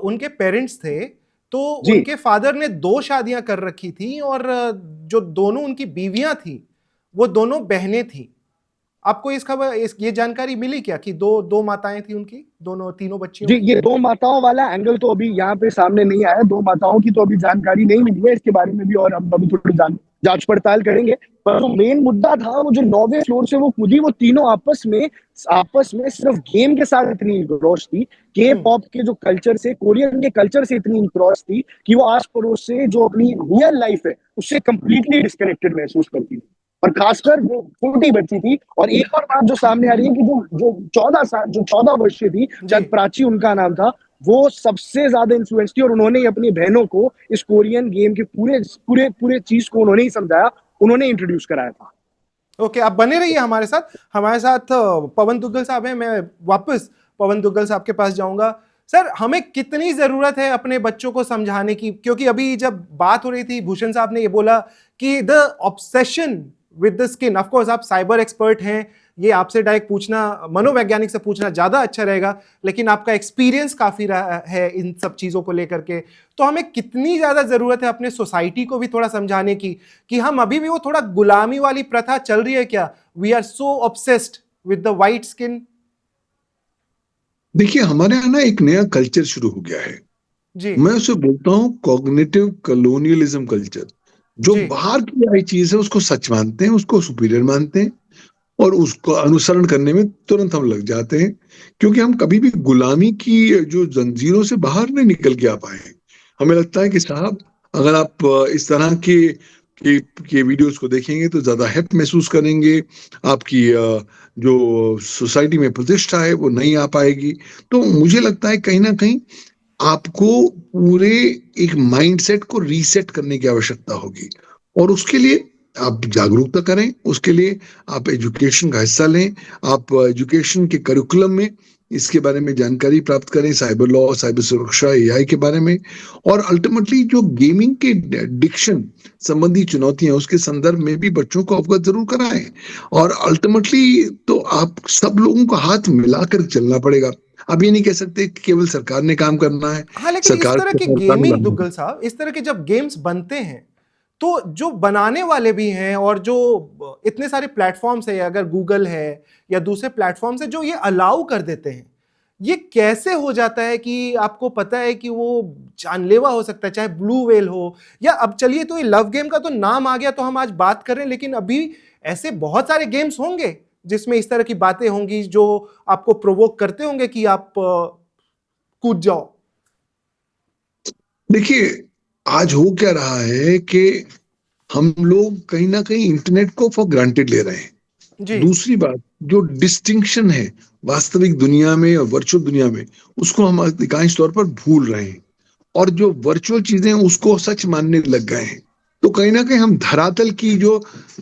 उनके पेरेंट्स थे, तो जी उनके फादर ने 2 शादियां कर रखी थी, और जो दोनों उनकी बीवियां थी वो दोनों बहनें थी। आपको ये जानकारी मिली क्या कि दो माताएं थी उनकी, दोनों तीनों बच्चियों जी, की? ये 2 माताओं वाला एंगल तो अभी यहाँ पे सामने नहीं आया। 2 माताओं की तो अभी जानकारी नहीं मिली है, इसके बारे में भी और हम अभी थोड़ी जांच पड़ताल करेंगे। पर जो मेन मुद्दा था, वो जो 9वें फ्लोर से वो कूदी, वो तीनों आपस में सिर्फ गेम के साथ इतनी इंग्रॉस थी, के पॉप के जो कल्चर से, कोरियन के कल्चर से इतनी इंग्रॉस थी कि वो आस पड़ोस से जो अपनी रियल लाइफ है उससे कंप्लीटली डिस्कनेक्टेड महसूस करती थी। और खासकर वो छोटी बच्ची थी। और एक और बात जो सामने आ रही है कि जो 14 वर्षीय थी, जी। शायद प्राची उनका नाम था, वो सबसे ज्यादा इन्फ्लुएंस थी, और उन्होंने ही अपनी बहनों को इस कोरियन गेम के पूरे पूरे पूरे चीज को उन्होंने ही समझाया, उन्होंने इंट्रोड्यूस कराया था। ओके, आप बने रहिए हमारे साथ। पवन दुग्गल साहब हैं, मैं वापस पवन दुग्गल साहब के पास जाऊंगा। सर हमें कितनी जरूरत है अपने बच्चों को समझाने की, क्योंकि अभी जब बात हो रही थी भूषण साहब ने ये बोला कि the obsession with the skin, of course आप साइबर एक्सपर्ट हैं, ये आपसे डायरेक्ट पूछना, मनोवैज्ञानिक से पूछना ज्यादा अच्छा रहेगा, लेकिन आपका एक्सपीरियंस काफी रहा है इन सब चीजों को लेकर के, तो हमें कितनी ज्यादा जरूरत है अपने सोसाइटी को भी थोड़ा समझाने की कि हम अभी भी वो थोड़ा गुलामी वाली प्रथा चल रही है क्या, we are so obsessed with the white skin. देखिए, हमारे यहाँ ना एक नया कल्चर शुरू हो गया है, जी मैं उसे बोलता हूँ कॉग्निटिव कॉलोनियलिज्म कल्चर। जो जी बाहर की आई चीज है उसको सच मानते हैं, उसको सुपीरियर मानते हैं, और उसको अनुसरण करने में तुरंत हम लग जाते हैं, क्योंकि हम कभी भी गुलामी की जो जंजीरों से बाहर नहीं निकल के आ पाए हैं। हमें लगता है कि साहब, अगर आप इस तरह के वीडियोस को देखेंगे तो ज्यादा हैप महसूस करेंगे, आपकी जो सोसाइटी में प्रतिष्ठा है वो नहीं आ पाएगी। तो मुझे लगता है कहीं ना कहीं आपको पूरे एक माइंडसेट को रीसेट करने की आवश्यकता होगी, और उसके लिए आप जागरूकता करें, उसके लिए आप एजुकेशन का हिस्सा लें, आप एजुकेशन के करिकुलम में इसके बारे में जानकारी प्राप्त करें, साइबर लॉ, साइबर सुरक्षा, एआई के बारे में, और अल्टीमेटली जो गेमिंग के एडिक्शन संबंधी चुनौतियां हैं उसके संदर्भ में भी बच्चों को अवगत जरूर कराएं। और अल्टीमेटली तो आप सब लोगों को हाथ मिलाकर चलना पड़ेगा। अब ये नहीं कह सकते कि केवल सरकार ने काम करना है, हाँ, लेकिन इस सरकार तरह को के सरकार गेमिंग, बनाना है। दुग्गल साहब, इस तरह के जब गेम्स बनते हैं तो जो बनाने वाले भी हैं और जो इतने सारे प्लेटफॉर्म्स है, अगर गूगल है या दूसरे प्लेटफॉर्म्स है जो ये अलाउ कर देते हैं, ये कैसे हो जाता है कि आपको पता है कि वो जानलेवा हो सकता है, चाहे ब्लू व्हेल हो, या अब चलिए तो ये लव गेम का तो नाम आ गया तो हम आज बात कर रहे हैं, लेकिन अभी ऐसे बहुत सारे गेम्स होंगे जिसमें इस तरह की बातें होंगी जो आपको प्रोवोक करते होंगे कि आप कूद जाओ। देखिए, आज हो क्या रहा है कि हम लोग कहीं ना कहीं इंटरनेट को फॉर ग्रांटेड ले रहे हैं। जी दूसरी बात, जो डिस्टिंक्शन है वास्तविक दुनिया में और वर्चुअल दुनिया में, उसको हम अधिकांश तौर पर भूल रहे हैं, और जो वर्चुअल चीजें हैं उसको सच मानने लग गए हैं। तो कहीं ना कहीं हम धरातल की जो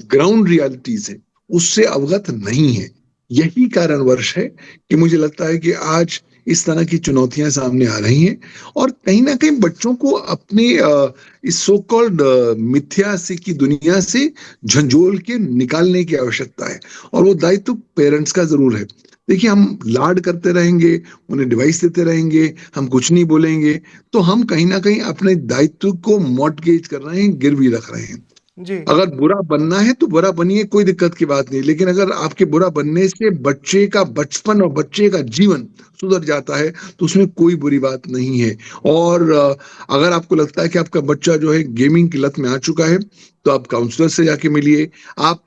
ग्राउंड रियलिटीज है उससे अवगत नहीं है। यही कारणवश है कि मुझे लगता है कि आज इस तरह की चुनौतियां सामने आ रही हैं, और कहीं ना कहीं बच्चों को अपने इस सो कॉल्ड मिथ्या से की दुनिया से झंझोल के निकालने की आवश्यकता है, और वो दायित्व पेरेंट्स का जरूर है। देखिए, हम लाड करते रहेंगे, उन्हें डिवाइस देते रहेंगे, हम कुछ नहीं बोलेंगे, तो हम कहीं ना कहीं अपने दायित्व को मॉर्टगेज कर रहे हैं, गिरवी रख रहे हैं। जी अगर बुरा बनना है तो बुरा बनिए, कोई दिक्कत की बात नहीं, लेकिन अगर आपके बुरा बनने से बच्चे का बचपन और बच्चे का जीवन सुधर जाता है तो उसमें कोई बुरी बात नहीं है। और अगर आपको लगता है कि आपका बच्चा जो है गेमिंग की लत में आ चुका है, तो आप काउंसलर से जाके मिलिए, आप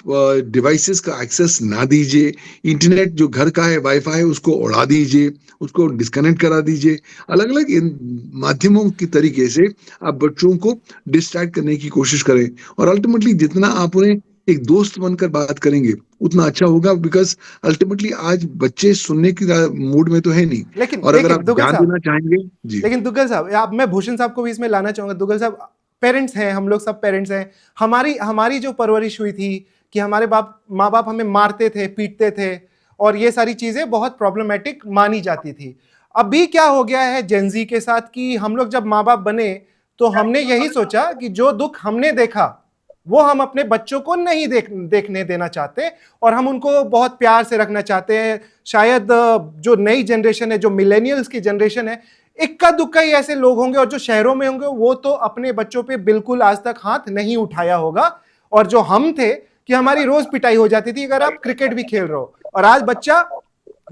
डिवाइसेस का एक्सेस ना दीजिए, इंटरनेट जो घर का है वाईफाई उसको उड़ा दीजिए, उसको डिस्कनेक्ट करा दीजिए। अलग अलग इन माध्यमों की तरीके से आप बच्चों को डिस्ट्रैक्ट करने की कोशिश करें, और अल्टीमेटली जितना आप उन्हें एक दोस्त बनकर बात करेंगे उतना अच्छा होगा, बिकॉज अल्टीमेटली आज बच्चे सुनने की मूड में तो है नहीं, लेकिन और अगर देखिए आप दुग्गल ध्यान साहब, देना चाहेंगे जी। लेकिन दुग्गल साहब, आप, मैं भूषण साहब को भी इसमें लाना चाहूंगा। दुग्गल साहब, पेरेंट्स हैं, हम लोग सब पेरेंट्स हैं, हमारी हमारी जो परवरिश हुई थी कि हमारे माँ बाप हमें मारते थे, पीटते थे, और ये सारी चीजें बहुत प्रॉब्लमेटिक मानी जाती थी। अभी क्या हो गया है जेनजी के साथ कि हम लोग जब माँ बाप बने तो हमने यही सोचा कि जो दुख हमने देखा वो हम अपने बच्चों को नहीं देखने देना चाहते, और हम उनको बहुत प्यार से रखना चाहते हैं। शायद जो नई जनरेशन है, जो मिलेनियल्स की जनरेशन है, इक्का दुक्का ही ऐसे लोग होंगे, और जो शहरों में होंगे वो तो अपने बच्चों पे बिल्कुल आज तक हाथ नहीं उठाया होगा। और जो हम थे कि हमारी रोज पिटाई हो जाती थी अगर आप क्रिकेट भी खेल रहे हो, और आज बच्चा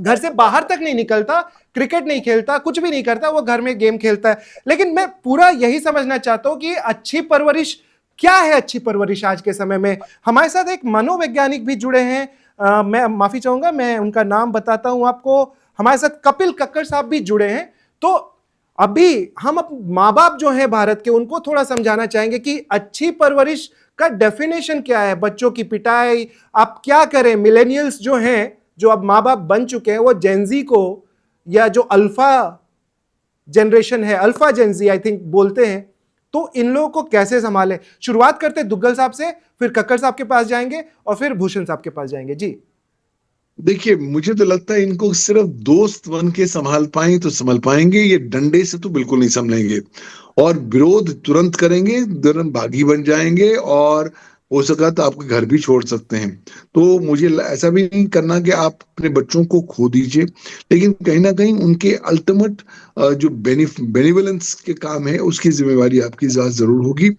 घर से बाहर तक नहीं निकलता, क्रिकेट नहीं खेलता, कुछ भी नहीं करता, वो घर में गेम खेलता है। लेकिन मैं पूरा यही समझना चाहता हूं कि अच्छी परवरिश क्या है। अच्छी परवरिश आज के समय में हमारे साथ एक मनोवैज्ञानिक भी जुड़े हैं, मैं माफी चाहूंगा, मैं उनका नाम बताता हूं आपको। हमारे साथ कपिल कक्कड़ साहब भी जुड़े हैं। तो अभी हम माँ बाप जो हैं भारत के, उनको थोड़ा समझाना चाहेंगे कि अच्छी परवरिश का डेफिनेशन क्या है। बच्चों की पिटाई आप क्या करें। मिलेनियल्स जो हैं, जो अब माँ बाप बन चुके हैं, वो जेनजी को, या जो अल्फा जनरेशन है, अल्फा जेनजी आई थिंक बोलते हैं, तो इन लोगों को कैसे संभालें। शुरुआत करते दुग्गल साहब से, फिर कक्कड़ साहब के पास जाएंगे और फिर भूषण साहब के पास जाएंगे। जी देखिए, मुझे तो लगता है इनको सिर्फ दोस्त बन के संभाल पाए तो संभाल पाएंगे, ये डंडे से तो बिल्कुल नहीं संभलेंगे। और विरोध तुरंत करेंगे, तुरंत बागी बन जाएंगे, और हो सका तो आपके घर भी छोड़ सकते हैं। तो मुझे ऐसा भी नहीं करना कि आप अपने बच्चों को खो दीजिए, लेकिन कहीं ना कहीं उनके अल्टीमेट जो बेनिवोलेंस के काम है उसकी जिम्मेवारी आपकी जरूर होगी।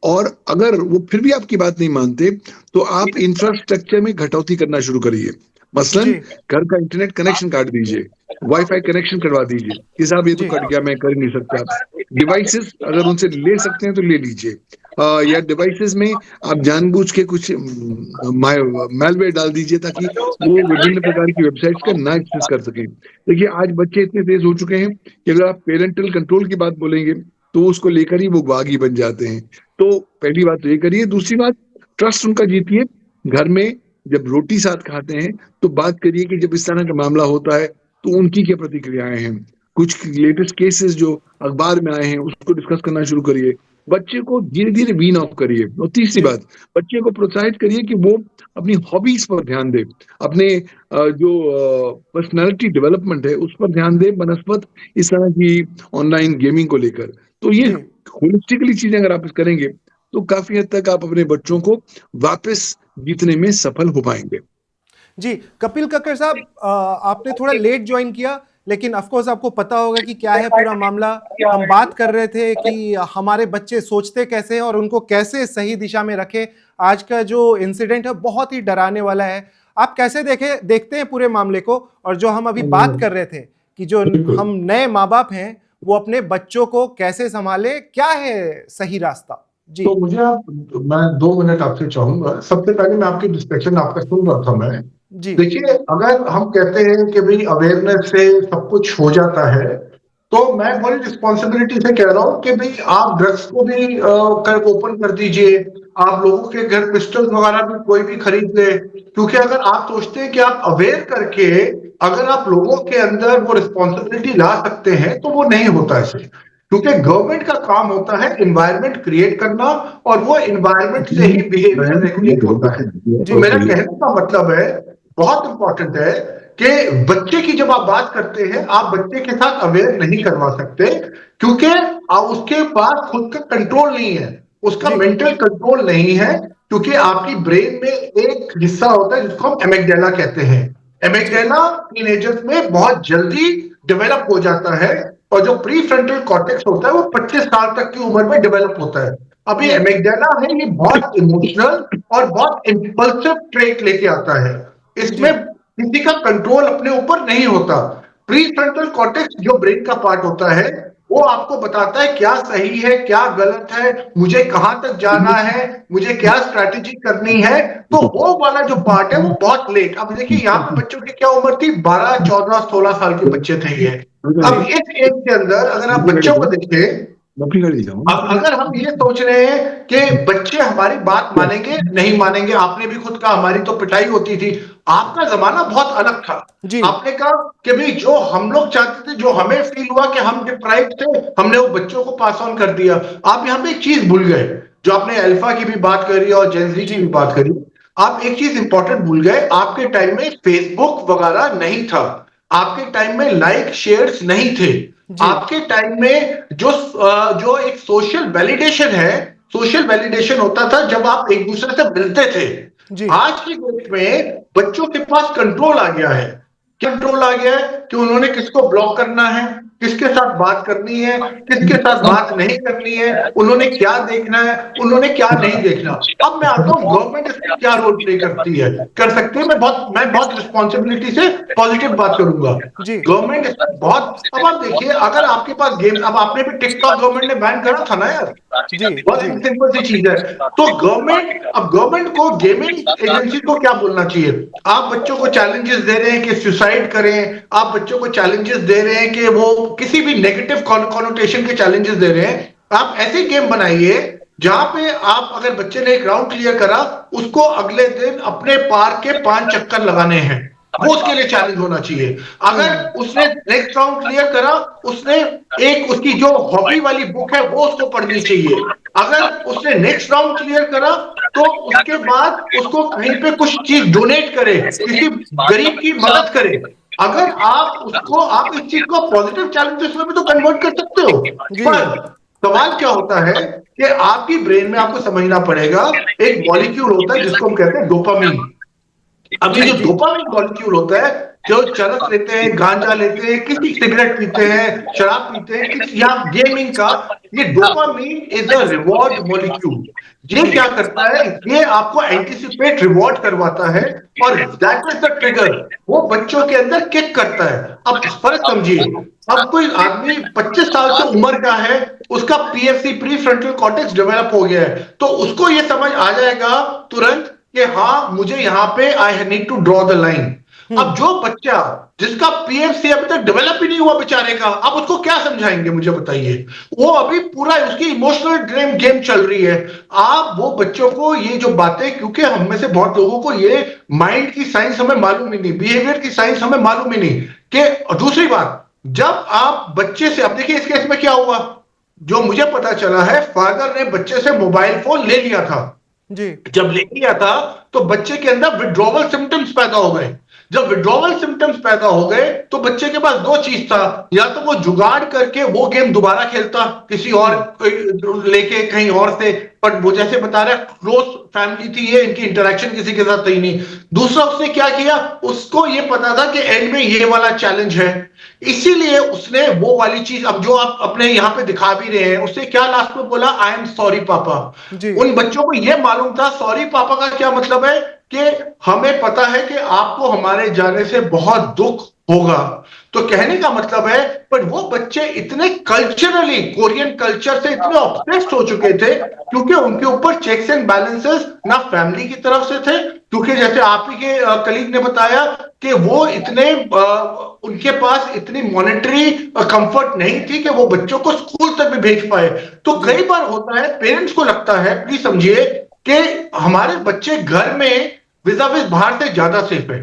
और अगर वो फिर भी आपकी बात नहीं मानते तो आप इंफ्रास्ट्रक्चर में कटौती करना शुरू करिए। मसलन जी घर का इंटरनेट कनेक्शन काट दीजिए, वाईफाई कनेक्शन करवा दीजिए कि साहब ये तो जी कट गया, मैं कर ही नहीं सकता। डिवाइसेस अगर उनसे ले सकते हैं तो ले लीजिए। या डिवाइसेस में आप जानबूझ के कुछ मैलवेयर डाल दीजिए ताकि वो विभिन्न प्रकार की वेबसाइट्स का ना एक्सेस कर सकें। देखिए, आज बच्चे इतने तेज हो चुके हैं कि अगर आप पेरेंटल कंट्रोल की बात बोलेंगे तो उसको लेकर ही वो बागी बन जाते हैं। तो पहली बात तो ये करिए। दूसरी बात, ट्रस्ट उनका जीतिए। घर में जब रोटी साथ खाते हैं तो बात करिए कि जब इस तरह का मामला होता है तो उनकी क्या प्रतिक्रियाएं हैं। कुछ लेटेस्ट केसेस जो अखबार में आए हैं उसको डिस्कस करना शुरू करिए। बच्चे को धीरे धीरे वीन ऑफ करिए। और तीसरी जी बात, बच्चे को प्रोत्साहित करिए कि वो अपनी हॉबीज पर ध्यान दे, अपने जो पर्सनालिटी डेवलपमेंट है उस पर ध्यान दे बनस्पत इस तरह की ऑनलाइन गेमिंग को लेकर। तो ये जी होलिस्टिकली चीजें अगर आप करेंगे तो काफी हद तक आप अपने बच्चों को वापस जीतने में सफल हो पाएंगे। जी कपिल कक्कर साहब, आपने थोड़ा लेट ज्वाइन किया, लेकिन ऑफ कोर्स आपको पता होगा कि क्या है पूरा मामला। हम बात कर रहे थे कि हमारे बच्चे सोचते कैसे हैं और उनको कैसे सही दिशा में रखें। आज का जो इंसिडेंट है बहुत ही डराने वाला है। आप कैसे देखते हैं पूरे मामले को, और जो हम अभी बात कर रहे थे कि जो हम नए माँ बाप हैं वो अपने बच्चों को कैसे संभाले, क्या है सही रास्ता? जी तो मैं 2 मिनट आपसे चाहूंगा। सबसे पहले मैं आपकी डिस्कशन आपका सुन रहा था मैं। जी देखिए, अगर हम कहते हैं कि भाई अवेयरनेस से सब कुछ हो जाता है, तो मैं बड़ी रिस्पॉन्सिबिलिटी से कह रहा हूँ कि भाई आप ड्रग्स को भी ओपन कर दीजिए। आप लोगों के घर पिस्टल वगैरह भी कोई भी खरीद ले, क्योंकि अगर आप सोचते हैं कि आप अवेयर करके अगर आप लोगों के अंदर वो रिस्पॉन्सिबिलिटी ला सकते हैं, तो वो नहीं होता ऐसे। क्योंकि गवर्नमेंट का काम होता है एनवायरनमेंट क्रिएट करना, और वो एनवायरनमेंट से ही बिहेवियर रेगुलेट होता है। तो मेरा कहने का मतलब है, बहुत इंपॉर्टेंट है कि बच्चे की जब आप बात करते हैं, आप बच्चे के साथ अवेयर नहीं करवा सकते, क्योंकि उसके पास खुद का कंट्रोल नहीं है, उसका जी मेंटल कंट्रोल नहीं है। क्योंकि आपकी ब्रेन में एक हिस्सा होता है जिसको हम एमिगडाला कहते हैं। एमिगडाला टीनेजर्स में बहुत जल्दी डेवलप हो जाता है, और जो प्री फ्रंटल कॉर्टेक्स होता है वो 25 साल तक की उम्र में डेवलप होता है। अब ये एमिगडाला है, ये बहुत इमोशनल और बहुत इंपल्सिव ट्रेट लेके आता है। इसमें किसी का कंट्रोल अपने ऊपर नहीं होता। प्री फ्रंटल कॉर्टेक्स जो ब्रेन का पार्ट होता है, वो आपको बताता है क्या सही है क्या गलत है, मुझे कहां तक जाना है, मुझे क्या स्ट्रैटेजी करनी है। तो वो वाला जो पार्ट है वो बहुत लेट। अब देखिए, यहाँ पे बच्चों की क्या उम्र थी, 12 14 16 साल के बच्चे थे ये। अब इस एज के अंदर अगर आप बच्चों को देखें, अब अगर हम ये सोच रहे हैं कि बच्चे हमारी बात मानेंगे नहीं मानेंगे, आपने भी खुद कहा हमारी तो पिटाई होती थी। आपका जमाना बहुत अलग था। जी आपने कहा कि भाई जो हम लोग चाहते थे, जो हमें फील हुआ कि हम डिप्राइव्ड थे, हमने वो बच्चों को पास ऑन कर दिया। आप यहाँ पे एक चीज भूल गए, जो आपने अल्फा की भी बात करी और जेनजी की भी बात करी। आप एक चीज इंपॉर्टेंट भूल गए, आपके टाइम में फेसबुक वगैरह नहीं था, आपके टाइम में लाइक शेयर्स नहीं थे, आपके टाइम में जो एक सोशल वैलिडेशन है, सोशल वैलिडेशन होता था जब आप एक दूसरे से मिलते थे। जी आज की डेट में बच्चों के पास कंट्रोल आ गया है। कंट्रोल आ गया है कि उन्होंने किसको ब्लॉक करना है, किसके साथ बात करनी है, किसके साथ बात नहीं करनी है, उन्होंने क्या देखना है, उन्होंने क्या नहीं देखना। अब मैं आता हूं गवर्नमेंट इसमें क्या रोल प्ले करती है, कर सकती है। मैं बहुत रिस्पॉन्सिबिलिटी से पॉजिटिव बात करूंगा। जी गवर्नमेंट इसमें बहुत, अब आप देखिए, अगर आपके पास गेम, अब आपने भी टिकटॉक गवर्नमेंट ने बैन करा था ना यार, जी बहुत जी सिंपल सी चीज है। तो गवर्नमेंट को, गेमिंग एजेंसी को क्या बोलना चाहिए? आप बच्चों को चैलेंजेस दे रहे हैं कि सुसाइड करें, आप बच्चों को चैलेंजेस दे रहे हैं कि वो किसी भी नेगेटिव कॉनोटेशन के चैलेंजेस दे रहे हैं। आप ऐसे गेम बनाइए जहां पे आप, अगर बच्चे ने एक राउंड क्लियर करा, उसको अगले दिन अपने पार्क के 5 चक्कर लगाने हैं, वो उसके लिए चैलेंज होना चाहिए। अगर उसने नेक्स्ट राउंड क्लियर करा, उसने एक उसकी जो हॉबी वाली बुक है वो उसको पढ़नी चाहिए। अगर उसने नेक्स्ट राउंड क्लियर करा, तो उसके बाद उसको कहीं पे कुछ चीज डोनेट करे, किसी गरीब की मदद करे। अगर आप उसको, आप इस चीज को पॉजिटिव चैलेंजेस में भी तो कन्वर्ट कर सकते हो। जी पर सवाल क्या होता है कि आपकी ब्रेन में आपको समझना पड़ेगा, एक मॉलिक्यूल होता है जिसको हम कहते हैं डोपामीन। अब ये जी जो जी डोपामिन मॉलिक्यूल होता है, जो चरस लेते हैं, गांजा लेते हैं, किसी सिगरेट पीते हैं, शराब पीते हैं, किसी या गेमिंग का, ये dopamine is a reward molecule. ये जी क्या करता है, ये आपको एंटिसिपेट रिवॉर्ड करवाता है, और दैट इज द ट्रिगर, वो बच्चों के अंदर किक करता है। अब फर्क समझिए, अब कोई आदमी 25 साल से उम्र का है, उसका PFC, pre frontal cortex develop हो गया है, तो उसको ये समझ आ जाएगा तुरंत कि हाँ मुझे यहाँ पे I need to draw the line. अब जो बच्चा जिसका पीएफसी अभी तक डेवलप ही नहीं हुआ बेचारे का, आप उसको क्या समझाएंगे मुझे बताइए। वो अभी पूरा उसकी इमोशनल गेम चल रही है। आप वो बच्चों को ये जो बातें, क्योंकि हम में से बहुत लोगों को ये माइंड की साइंस हमें मालूम ही नहीं, बिहेवियर की साइंस हमें मालूम ही नहीं। कि दूसरी बात, जब आप बच्चे से, अब देखिए इस केस में क्या हुआ, जो मुझे पता चला है, फादर ने बच्चे से मोबाइल फोन ले लिया था। जी जब ले लिया था तो बच्चे के अंदर विड्रॉवल सिम्टम्स पैदा हो गए। जब विड्रॉवल सिम्टम्स पैदा हो गए तो बच्चे के पास दो चीज था, या तो वो जुगाड़ करके वो गेम दोबारा खेलता किसी और लेके कहीं और से, पर वो जैसे बता रहे क्लोज फैमिली थी ये, इनकी इंटरेक्शन किसी के साथ थी नहीं। दूसरा उसने क्या किया, उसको ये पता था कि एंड में ये वाला चैलेंज है, इसीलिए उसने वो वाली चीज, अब जो आप अपने यहां पे दिखा भी रहे हैं, उसने क्या लास्ट में बोला, आई एम सॉरी पापा। जी उन बच्चों को यह मालूम था सॉरी पापा का क्या मतलब है, कि हमें पता है कि आपको हमारे जाने से बहुत दुख होगा। तो कहने का मतलब है, पर वो बच्चे इतने कल्चरली कोरियन कल्चर से इतने ऑब्सेस्ड हो चुके थे, क्योंकि उनके ऊपर चेक्स एंड बैलेंसेस ना फैमिली की तरफ से थे, क्योंकि जैसे आप ही के कलीग ने बताया कि वो इतने उनके पास इतनी मॉनेटरी कंफर्ट नहीं थी कि वो बच्चों को स्कूल तक भी भेज पाए। तो जी कई बार होता है पेरेंट्स को लगता है, प्लीज समझिए, कि हमारे बच्चे घर में विज़ाविज़ बाहर से ज्यादा सेफ है।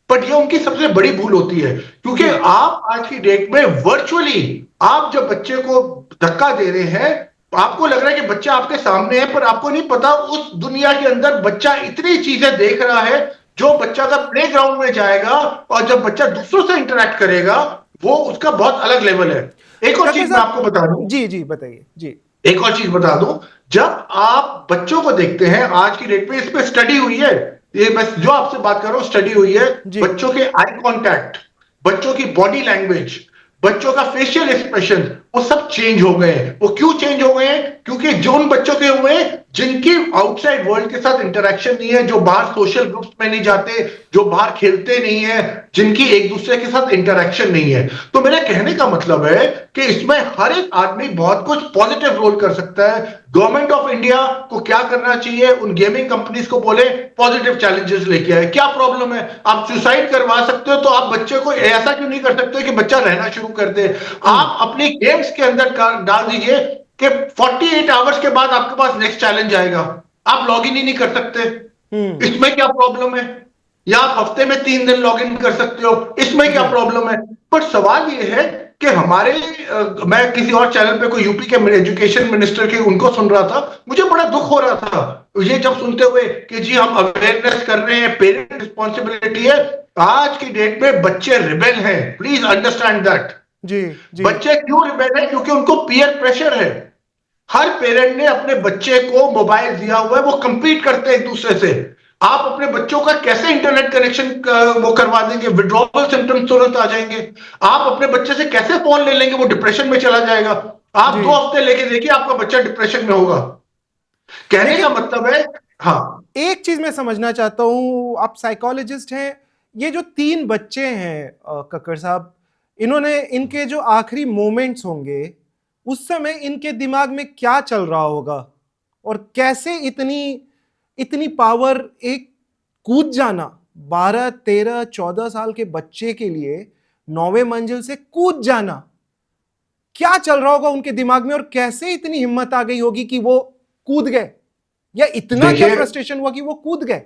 बट ये उनकी सबसे बड़ी भूल होती है, क्योंकि जी आप आज की डेट में वर्चुअली आप जब बच्चे को धक्का दे रहे हैं, आपको लग रहा है कि बच्चा आपके सामने है, पर आपको नहीं पता उस दुनिया के अंदर बच्चा इतनी चीजें देख रहा है। जो बच्चा का प्ले ग्राउंड में जाएगा और जब बच्चा दूसरों से इंटरेक्ट करेगा, वो उसका बहुत अलग लेवल है। एक और डॉक्टर चीज मैं आपको साहब, बता दूं, जी जी बताइए जी एक और चीज बता दूं, जब आप बच्चों को देखते हैं आज की डेट में, इस पे स्टडी हुई है, ये बस जो आपसे बात कर रहा हूं स्टडी हुई है, जी बच्चों के आई कांटेक्ट, बच्चों की बॉडी लैंग्वेज, बच्चों का फेशियल एक्सप्रेशन, वो सब चेंज हो गए हैं। वो क्यों चेंज हो गए हैं, क्योंकि जो उन बच्चों के हुए जिनकी आउटसाइड वर्ल्ड के साथ इंटरेक्शन नहीं है, जो बाहर सोशल ग्रुप्स में नहीं जाते, जो बाहर खेलते नहीं है, जिनकी एक दूसरे के साथ इंटरेक्शन नहीं है। तो मेरा कहने का मतलब है कि इसमें हर एक आदमी बहुत कुछ पॉजिटिव रोल कर सकता है। गवर्नमेंट ऑफ इंडिया को क्या करना चाहिए, उन गेमिंग कंपनीज को बोले पॉजिटिव चैलेंजेस लेके आए। क्या प्रॉब्लम है, आप सुसाइड करवा सकते हो, तो आप बच्चे को ऐसा क्यों नहीं कर सकते कि बच्चा रहना शुरू कर दे। आप अपने गेम्स के अंदर डाल दीजिए कि 48 आवर्स के बाद आपके पास नेक्स्ट चैलेंज आएगा, आप लॉग इन ही नहीं कर सकते, इसमें क्या प्रॉब्लम है। या आप हफ्ते में 3 दिन लॉग इन कर सकते हो, इसमें क्या प्रॉब्लम है। पर सवाल यह है कि हमारे मैं किसी और चैनल पे कोई यूपी के एजुकेशन मिनिस्टर के उनको सुन रहा था, मुझे बड़ा दुख हो रहा था ये जब सुनते हुए कि जी हम अवेयरनेस कर रहे हैं, पेरेंट रिस्पॉन्सिबिलिटी है। आज की डेट में बच्चे रिबेल हैं, प्लीज अंडरस्टैंड दैट। जी जी बच्चे क्यों रिबेल है, क्योंकि उनको पीयर प्रेशर है। हर पेरेंट ने अपने बच्चे को मोबाइल दिया हुआ है, वो कंपीट करते हैं एक दूसरे से। आप अपने बच्चों का कैसे इंटरनेट कनेक्शन वो करवा देंगे, विड्रॉवल सिम्टम्स तुरंत आ जाएंगे। आप अपने बच्चे से कैसे फोन ले लेंगे, वो डिप्रेशन में चला जाएगा। आप जी 2 हफ्ते लेके देखिए, आपका बच्चा डिप्रेशन में होगा। कहने का लेकिन मतलब है, हाँ एक चीज मैं समझना चाहता हूं, आप साइकोलॉजिस्ट हैं, ये जो 3 बच्चे हैं कक्कड़ साहब, इन्होंने, इनके जो आखिरी मोमेंट्स होंगे उस समय इनके दिमाग में क्या चल रहा होगा, और कैसे इतनी इतनी पावर, एक कूद जाना 12 13 14 साल के बच्चे के लिए 9वें मंजिल से कूद जाना, क्या चल रहा होगा उनके दिमाग में, और कैसे इतनी हिम्मत आ गई होगी कि वो कूद गए, या इतना क्या देखिए, फ्रस्ट्रेशन हुआ कि वो कूद गए।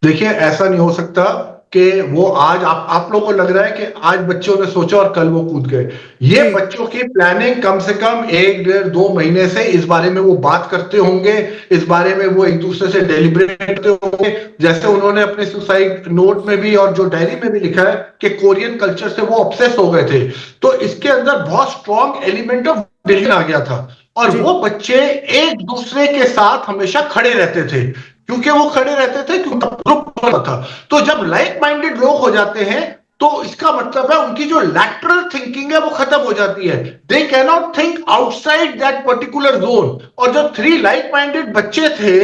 देखिए, ऐसा नहीं हो सकता कि वो आज आप लोगों को लग रहा है कि आज बच्चों ने सोचा और कल वो कूद गए। ये जी बच्चों की प्लानिंग कम से कम 1 1.5 2 महीने से इस बारे में वो बात करते होंगे, इस बारे में वो एक दूसरे से डेलिब्रेट करते होंगे। जैसे उन्होंने अपने सुसाइड नोट में भी और जो डायरी में भी लिखा है कि कोरियन कल्चर से वो ऑब्सेस हो गए थे। तो इसके अंदर बहुत स्ट्रॉन्ग एलिमेंट ऑफ डिसीजन आ गया था, और जी वो बच्चे एक दूसरे के साथ हमेशा खड़े रहते थे। क्योंकि वो खड़े रहते थे, क्योंकि ग्रुप था। तो जब लाइक माइंडेड लोग हो जाते हैं, तो इसका मतलब है उनकी जो लैटरल थिंकिंग है वो खत्म हो जाती है। They can not think outside that particular zone. और जो 3 लाइक माइंडेड बच्चे थे,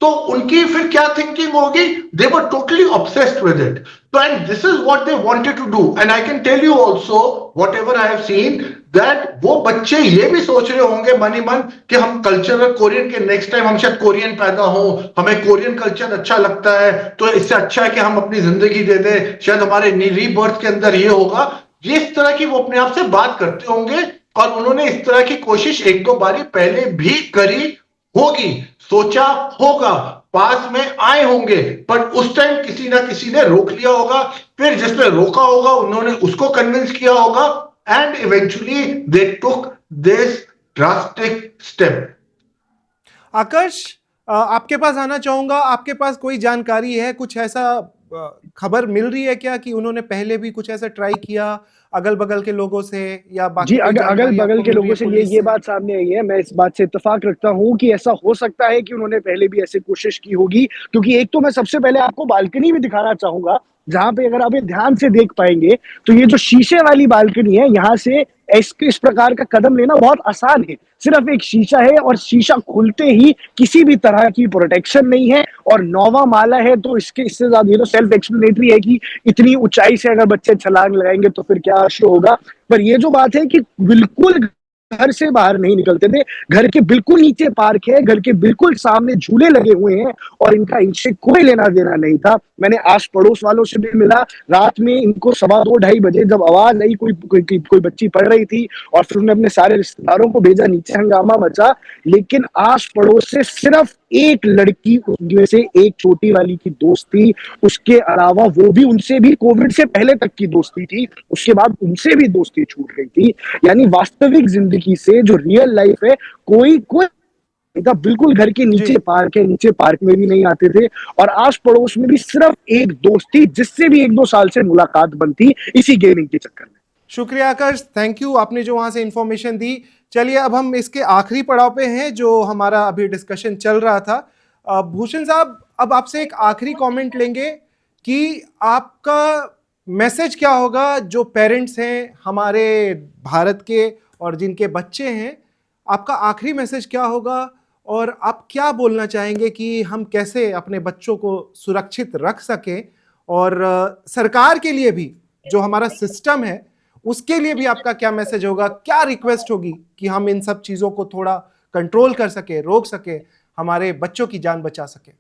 तो उनकी फिर क्या थिंकिंग होगी? They were totally obsessed with it. तो and this is what they wanted to do. And I can tell you also, whatever I have seen, that वो बच्चे ये भी सोच रहे होंगे मन ही मन कि हम कल्चरल कोरियन के नेक्स्ट टाइम हम शायद कोरियन पैदा हो, हमें कोरियन कल्चर अच्छा लगता है, तो इससे अच्छा है कि हम अपनी जिंदगी दे दें, शायद हमारे रीबर्थ के अंदर ये होगा। ये इस तरह की वो अपने आप से बात करते होंगे। और उन्होंने इस तरह की कोशिश 1 2 बारी पहले भी करी होगी, सोचा होगा, पास में आए होंगे, पर उस टाइम किसी ना किसी ने रोक लिया होगा। फिर जिसने रोका होगा उन्होंने उसको कन्विंस किया होगा, and eventually they took this drastic step. आकर्ष, आपके पास आना चाहूंगा। आपके पास कोई जानकारी है, कुछ ऐसा खबर मिल रही है क्या कि उन्होंने पहले भी कुछ ऐसा ट्राई किया अगल बगल के लोगों से, या जी, बाकी कोई अगल जानकारी बगल आपको के मिल रही लोगों है से पुलिस ये से? बात सामने आई है। मैं इस बात से इत्तेफाक रखता हूँ कि ऐसा हो सकता है कि उन्होंने पहले भी ऐसी कोशिश की होगी। क्योंकि एक तो मैं सबसे पहले आपको बालकनी भी दिखाना चाहूंगा, जहां पे अगर आप ये ध्यान से देख पाएंगे, तो ये जो शीशे वाली बालकनी है, यहाँ से इस प्रकार का कदम लेना बहुत आसान है। सिर्फ एक शीशा है, और शीशा खुलते ही किसी भी तरह की प्रोटेक्शन नहीं है, और 9वां माला है। तो इससे ज्यादा ये तो सेल्फ एक्सप्लेनेटरी है कि इतनी ऊंचाई से अगर बच्चे छलांग लगाएंगे तो फिर क्या शो होगा। पर ये जो बात है कि बिल्कुल घर से बाहर नहीं निकलते थे, घर के बिल्कुल नीचे पार्क है, घर के बिल्कुल सामने झूले लगे हुए हैं, और इनका इनसे कोई लेना देना नहीं था। मैंने आस पड़ोस वालों से भी मिला, रात में इनको 2:15 2:30 बजे जब आवाज आई कोई बच्ची पढ़ रही थी, और फिर उन्होंने अपने सारे रिश्तेदारों को भेजा, नीचे हंगामा मचा। लेकिन आस पड़ोस से सिर्फ एक लड़की, उसमें से एक छोटी वाली की दोस्त थी, उसके अलावा वो भी उनसे भी कोविड से पहले तक की दोस्ती थी, उसके बाद उनसे भी दोस्ती छूट गई थी। यानी वास्तविक जिंदगी से जो रियल लाइफ है, कोई कोई का बिल्कुल घर के नीचे जी पार्क है, नीचे पार्क में भी नहीं आते थे। और आस पड़ोस में भी सिर्फ एक दोस्त थी, जिससे भी 1 2 साल से मुलाकात बनती इसी गेमिंग के चक्कर में। शुक्रिया आकर्ष, थैंक यू, आपने जो वहां से इंफॉर्मेशन दी। चलिए अब हम इसके आखिरी पड़ाव पे हैं, जो हमारा अभी डिस्कशन चल रहा था। भूषण साहब, अब आपसे एक आखिरी कमेंट लेंगे कि आपका मैसेज क्या होगा जो पेरेंट्स हैं हमारे भारत के और जिनके बच्चे हैं। आपका आखिरी मैसेज क्या होगा, और आप क्या बोलना चाहेंगे कि हम कैसे अपने बच्चों को सुरक्षित रख सकें, और सरकार के लिए भी जो हमारा सिस्टम है उसके लिए भी आपका क्या मैसेज होगा, क्या रिक्वेस्ट होगी कि हम इन सब चीजों को थोड़ा कंट्रोल कर सके, रोक सके, हमारे बच्चों की जान बचा सके?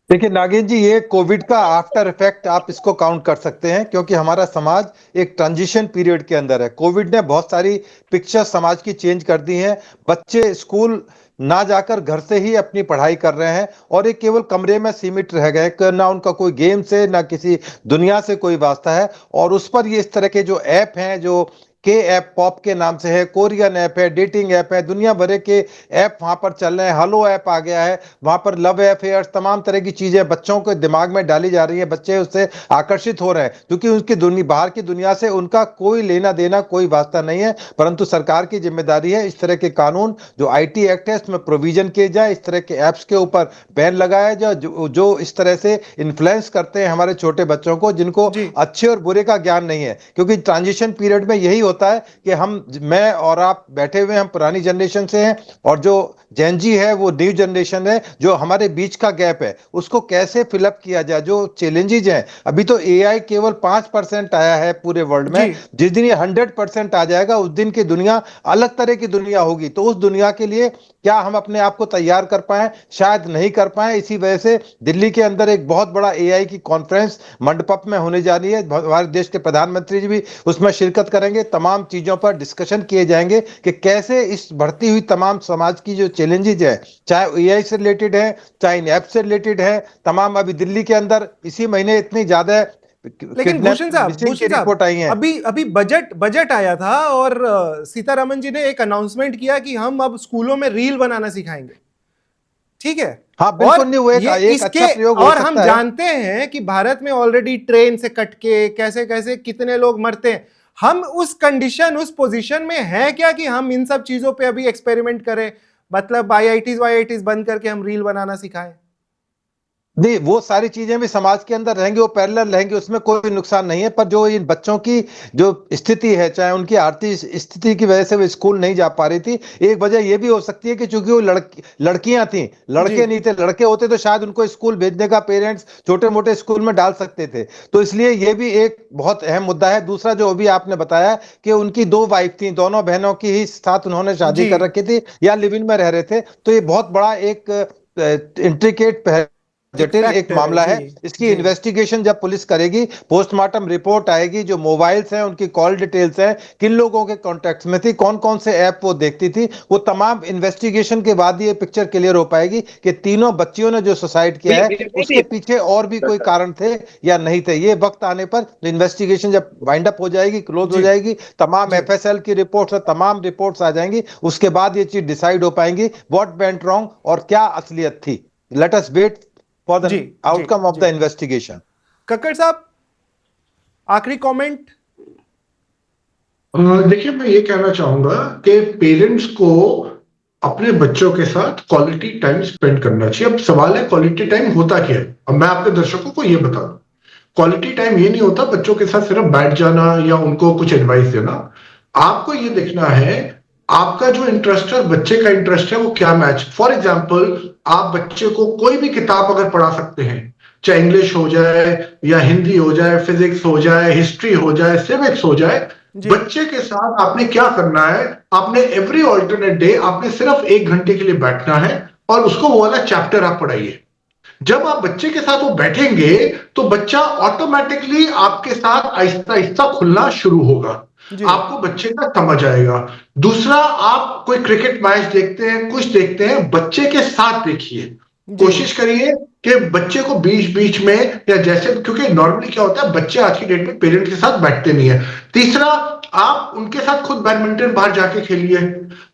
देखिए नागेंद्र जी, ये कोविड का आफ्टर इफेक्ट आप इसको काउंट कर सकते हैं, क्योंकि हमारा समाज एक ट्रांजिशन पीरियड के अंदर है। कोविड ने बहुत सारी पिक्चर समाज की चेंज कर दी हैं। बच्चे स्कूल ना जाकर घर से ही अपनी पढ़ाई कर रहे हैं, और एक केवल कमरे में सीमित रह गए, ना उनका कोई गेम से ना किसी दुनिया से कोई वास्ता है। और उस पर ये इस तरह के जो ऐप हैं, जो के ऐप पॉप के नाम से है, कोरियन ऐप है, डेटिंग ऐप है, दुनिया भर के ऐप वहां पर चल रहे हैं। हेलो ऐप आ गया है, वहां पर लव अफेयर्स, तमाम तरह की चीजें बच्चों के दिमाग में डाली जा रही है। बच्चे उससे आकर्षित हो रहे हैं, क्योंकि उसकी दुनिया, बाहर की दुनिया से उनका कोई लेना देना, कोई वास्ता नहीं है। परंतु सरकार की जिम्मेदारी है इस तरह के कानून जो आईटी एक्ट है इसमें प्रोविजन किए जाए, इस तरह के ऐप्स के ऊपर बैन लगाया जाए जो इस तरह से इन्फ्लुएंस करते हैं हमारे छोटे बच्चों को, जिनको जी अच्छे और बुरे का ज्ञान नहीं है। क्योंकि ट्रांजिशन पीरियड में यही होता है कि मैं और आप बैठे हुए, हम पुरानी जनरेशन से हैं, और जो जेन जी है वो न्यू जनरेशन है। जो हमारे बीच का गैप है उसको कैसे फिलअप किया जाए, जो चैलेंजेस हैं। अभी तो एआई केवल 5% आया है पूरे वर्ल्ड में। जी जिस दिन ये 100% आ जाएगा, उस दिन की दुनिया अलग तरह की दुनिया होगी। तो उस दुनिया के लिए क्या हम अपने आप को तैयार कर पाए? शायद नहीं कर पाए। इसी वजह से दिल्ली के अंदर एक बहुत बड़ा एआई की कॉन्फ्रेंस मंडपम में होने जा रही है। हमारे देश के प्रधानमंत्री जी भी उसमें शिरकत करेंगे। तमाम चीजों पर डिस्कशन किए जाएंगे कि कैसे इस बढ़ती हुई तमाम समाज की जो चैलेंजेज है, चाहे एआई से रिलेटेड है, चाहे इन ऐप से रिलेटेड है, तमाम अभी दिल्ली के अंदर इसी महीने इतनी ज्यादा लेकिन भूषण साहब, मिसिंग की रिपोर्ट आई है। अभी अभी बजट आया था और सीतारमन जी ने एक अनाउंसमेंट किया कि हम अब स्कूलों में रील बनाना सिखाएंगे। ठीक है। हाँ बिल्कुल, और नहीं वो एक इसके अच्छा प्रयोग हो और हम सकता है। जानते हैं कि भारत में ऑलरेडी ट्रेन से कट के कैसे कैसे कितने लोग मरते हैं। हम उस कंडीशन, उस पोजीशन में है क्या कि हम इन सब चीजों पे अभी एक्सपेरिमेंट करें? मतलब आईआईटीज बंद करके हम रील बनाना सिखाएं? नहीं, वो सारी चीजें भी समाज के अंदर रहेंगी, वो पैरेलल रहेंगी, उसमें कोई नुकसान नहीं है। पर जो इन बच्चों की जो स्थिति है, चाहे उनकी आर्थिक स्थिति की वजह से वो स्कूल नहीं जा पा रही थी, एक वजह ये भी हो सकती है कि चूंकि वो लड़कियां थी, जी लड़के नहीं थे। लड़के होते तो शायद उनको स्कूल भेजने का पेरेंट्स छोटे मोटे स्कूल में डाल सकते थे। तो इसलिए ये भी एक बहुत अहम मुद्दा है। दूसरा जो अभी आपने बताया कि उनकी दो वाइफ थी, दोनों बहनों की ही साथ उन्होंने शादी जी कर रखी थी या लिव इन में रह रहे थे, तो ये बहुत बड़ा एक इंट्रिकेट एक जटिल एक फैक्टर है। मामला जी है। इसकी जी इन्वेस्टिगेशन जब पुलिस करेगी, पोस्टमार्टम रिपोर्ट आएगी, जो मोबाइल्स हैं, उनकी कॉल डिटेल्स हैं, किन लोगों के कॉन्टेक्ट्स में थी, कौन कौन से ऐप वो देखती थी, वो तमाम इन्वेस्टिगेशन के बाद ये पिक्चर क्लियर हो पाएगी कि तीनों बच्चियों ने जो सुसाइड किया है उसके पीछे और भी कोई कारण थे या नहीं थे। ये वक्त आने पर इन्वेस्टिगेशन जब वाइंड अप हो जाएगी, क्लोज हो जी जाएगी, तमाम जी एफएसएल की रिपोर्ट्स और तमाम रिपोर्ट्स आ जाएंगी, उसके बाद ये चीज डिसाइड हो पाएंगी व्हाट वेंट रॉन्ग और क्या असलियत थी। Let us wait for the G G outcome of the G investigation. Kakkar साहब, आखिरी कमेंट। देखिए, मैं ये कहना चाहूंगा कि पेरेंट्स को अपने बच्चों के साथ क्वालिटी टाइम स्पेंड करना चाहिए। अब सवाल है क्वालिटी टाइम होता क्या है। अब मैं आपके दर्शकों को ये बता दूं, क्वालिटी टाइम ये नहीं होता बच्चों के साथ सिर्फ बैठ जाना या उनको कुछ एडवाइस देना। आपको ये देखना है आपका जो इंटरेस्ट है, बच्चे का इंटरेस्ट है, वो क्या मैच। फॉर एग्जाम्पल, आप बच्चे को कोई भी किताब अगर पढ़ा सकते हैं, चाहे इंग्लिश हो जाए या हिंदी हो जाए, फिजिक्स हो जाए, हिस्ट्री हो जाए, सिविक्स हो जाए, जी बच्चे के साथ आपने क्या करना है, आपने एवरी ऑल्टरनेट डे आपने सिर्फ 1 घंटे के लिए बैठना है और उसको वो वाला चैप्टर आप पढ़ाइए। जब आप बच्चे के साथ वो बैठेंगे तो बच्चा ऑटोमेटिकली आपके साथ आहिस्ता आहिस्ता खुलना शुरू होगा। जी आपको बच्चे का समझ आएगा। दूसरा, आप कोई क्रिकेट मैच देखते हैं, कुछ देखते हैं, बच्चे के साथ देखिए। जी कोशिश करिए कि बच्चे को बीच बीच में, या जैसे, क्योंकि नॉर्मली क्या होता है, बच्चे आज की डेट में पेरेंट्स के साथ बैठते नहीं है। तीसरा, आप उनके साथ खुद बैडमिंटन बाहर जाके खेलिए।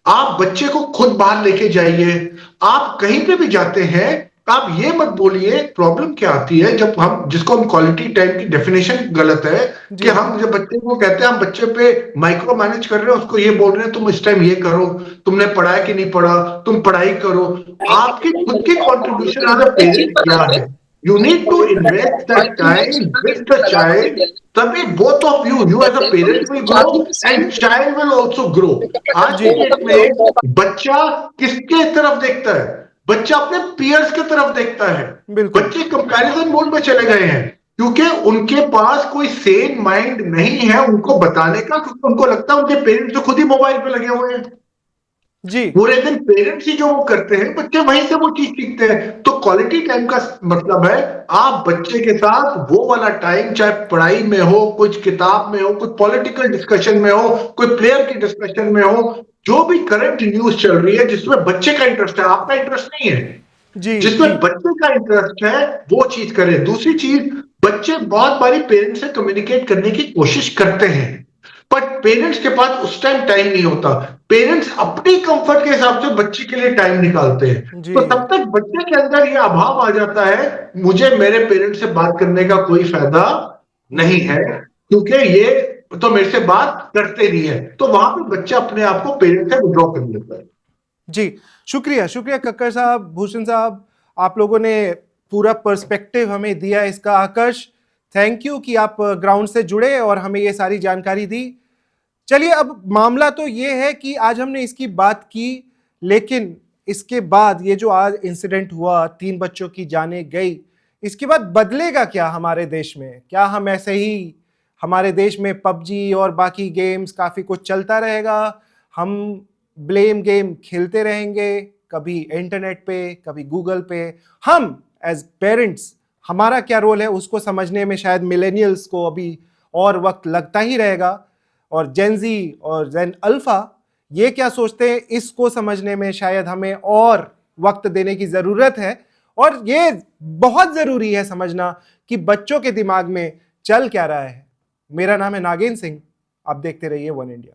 आप बच्चे को खुद बाहर लेके जाइए। आप कहीं पे भी जाते हैं, आप ये मत बोलिए। प्रॉब्लम क्या आती है जब हम, जिसको हम क्वालिटी टाइम की डेफिनेशन गलत है, कि जी हम जब बच्चे को कहते हैं हम बच्चे पे माइक्रो मैनेज कर रहे हैं, उसको ये बोल रहे हैं तुम इस टाइम ये करो, तुमने पढ़ा है कि नहीं पढ़ा, तुम पढ़ाई करो। आपकी खुद की कंट्रीब्यूशन एज अ पेरेंट क्या है? You need to invest that time with the child, तभी both of you as a parent will grow and child will also grow. आज जी की डेट में बच्चा किसके तरफ देखता है? बच्चा अपने पीयर्स की तरफ देखता है। बिल्कुल बच्चे कंपैरिजन मोड में चले गए हैं क्योंकि उनके पास कोई सेम माइंड नहीं है उनको बताने का, क्योंकि उनको लगता है उनके पेरेंट्स तो खुद ही मोबाइल पे लगे हुए हैं। जी पूरे दिन पेरेंट्स ही जो वो करते हैं, बच्चे वहीं से वो चीज सीखते हैं। तो क्वालिटी टाइम का मतलब है आप बच्चे के साथ वो वाला टाइम, चाहे पढ़ाई में हो, कुछ किताब में हो, कुछ पॉलिटिकल डिस्कशन में हो, कोई प्लेयर की डिस्कशन में हो, जो भी करंट न्यूज चल रही है जिसमें बच्चे का इंटरेस्ट है, आपका इंटरेस्ट नहीं है, जी जी जिसमें बच्चे का इंटरेस्ट है, वो चीज करें। दूसरी चीज, बच्चे बहुत बारी पेरेंट्स से कम्युनिकेट करने की कोशिश करते हैं, पर पेरेंट्स के पास उस टाइम नहीं होता। पेरेंट्स अपनी कंफर्ट के हिसाब से बच्चे के लिए टाइम निकालते हैं। जी तो तब तक बच्चे के अंदर ये अभाव आ जाता है, मुझे मेरे पेरेंट्स से बात करने का कोई फायदा नहीं है, क्योंकि ये तो मेरे से बात करते नहीं है। तो वहां पे बच्चा अपने आप को पेरेंट्स से विड्रॉ कर लेता है। जी। शुक्रिया शुक्रिया कक्कड़ साहब, भूषण साहब, आप लोगों ने पूरा पर्सपेक्टिव हमें दिया इसका। आकर्ष, थैंक यू कि आप ग्राउंड से जुड़े और हमें ये सारी जानकारी दी। चलिए, अब मामला तो ये है कि आज हमने इसकी बात की, लेकिन इसके बाद ये जो आज इंसिडेंट हुआ, 3 बच्चों की जानें गई, इसके बाद बदलेगा क्या हमारे देश में? क्या हम ऐसे ही, हमारे देश में पबजी और बाकी गेम्स काफी कुछ चलता रहेगा, हम ब्लेम गेम खेलते रहेंगे? कभी इंटरनेट पे, कभी गूगल पे। हम एज पेरेंट्स, हमारा क्या रोल है उसको समझने में शायद मिलेनियल्स को अभी और वक्त लगता ही रहेगा, और जेनजी और जेन अल्फा ये क्या सोचते हैं इसको समझने में शायद हमें और वक्त देने की जरूरत है। और ये बहुत जरूरी है समझना कि बच्चों के दिमाग में चल क्या रहा है। मेरा नाम है नागेंद्र सिंह, आप देखते रहिए वन इंडिया।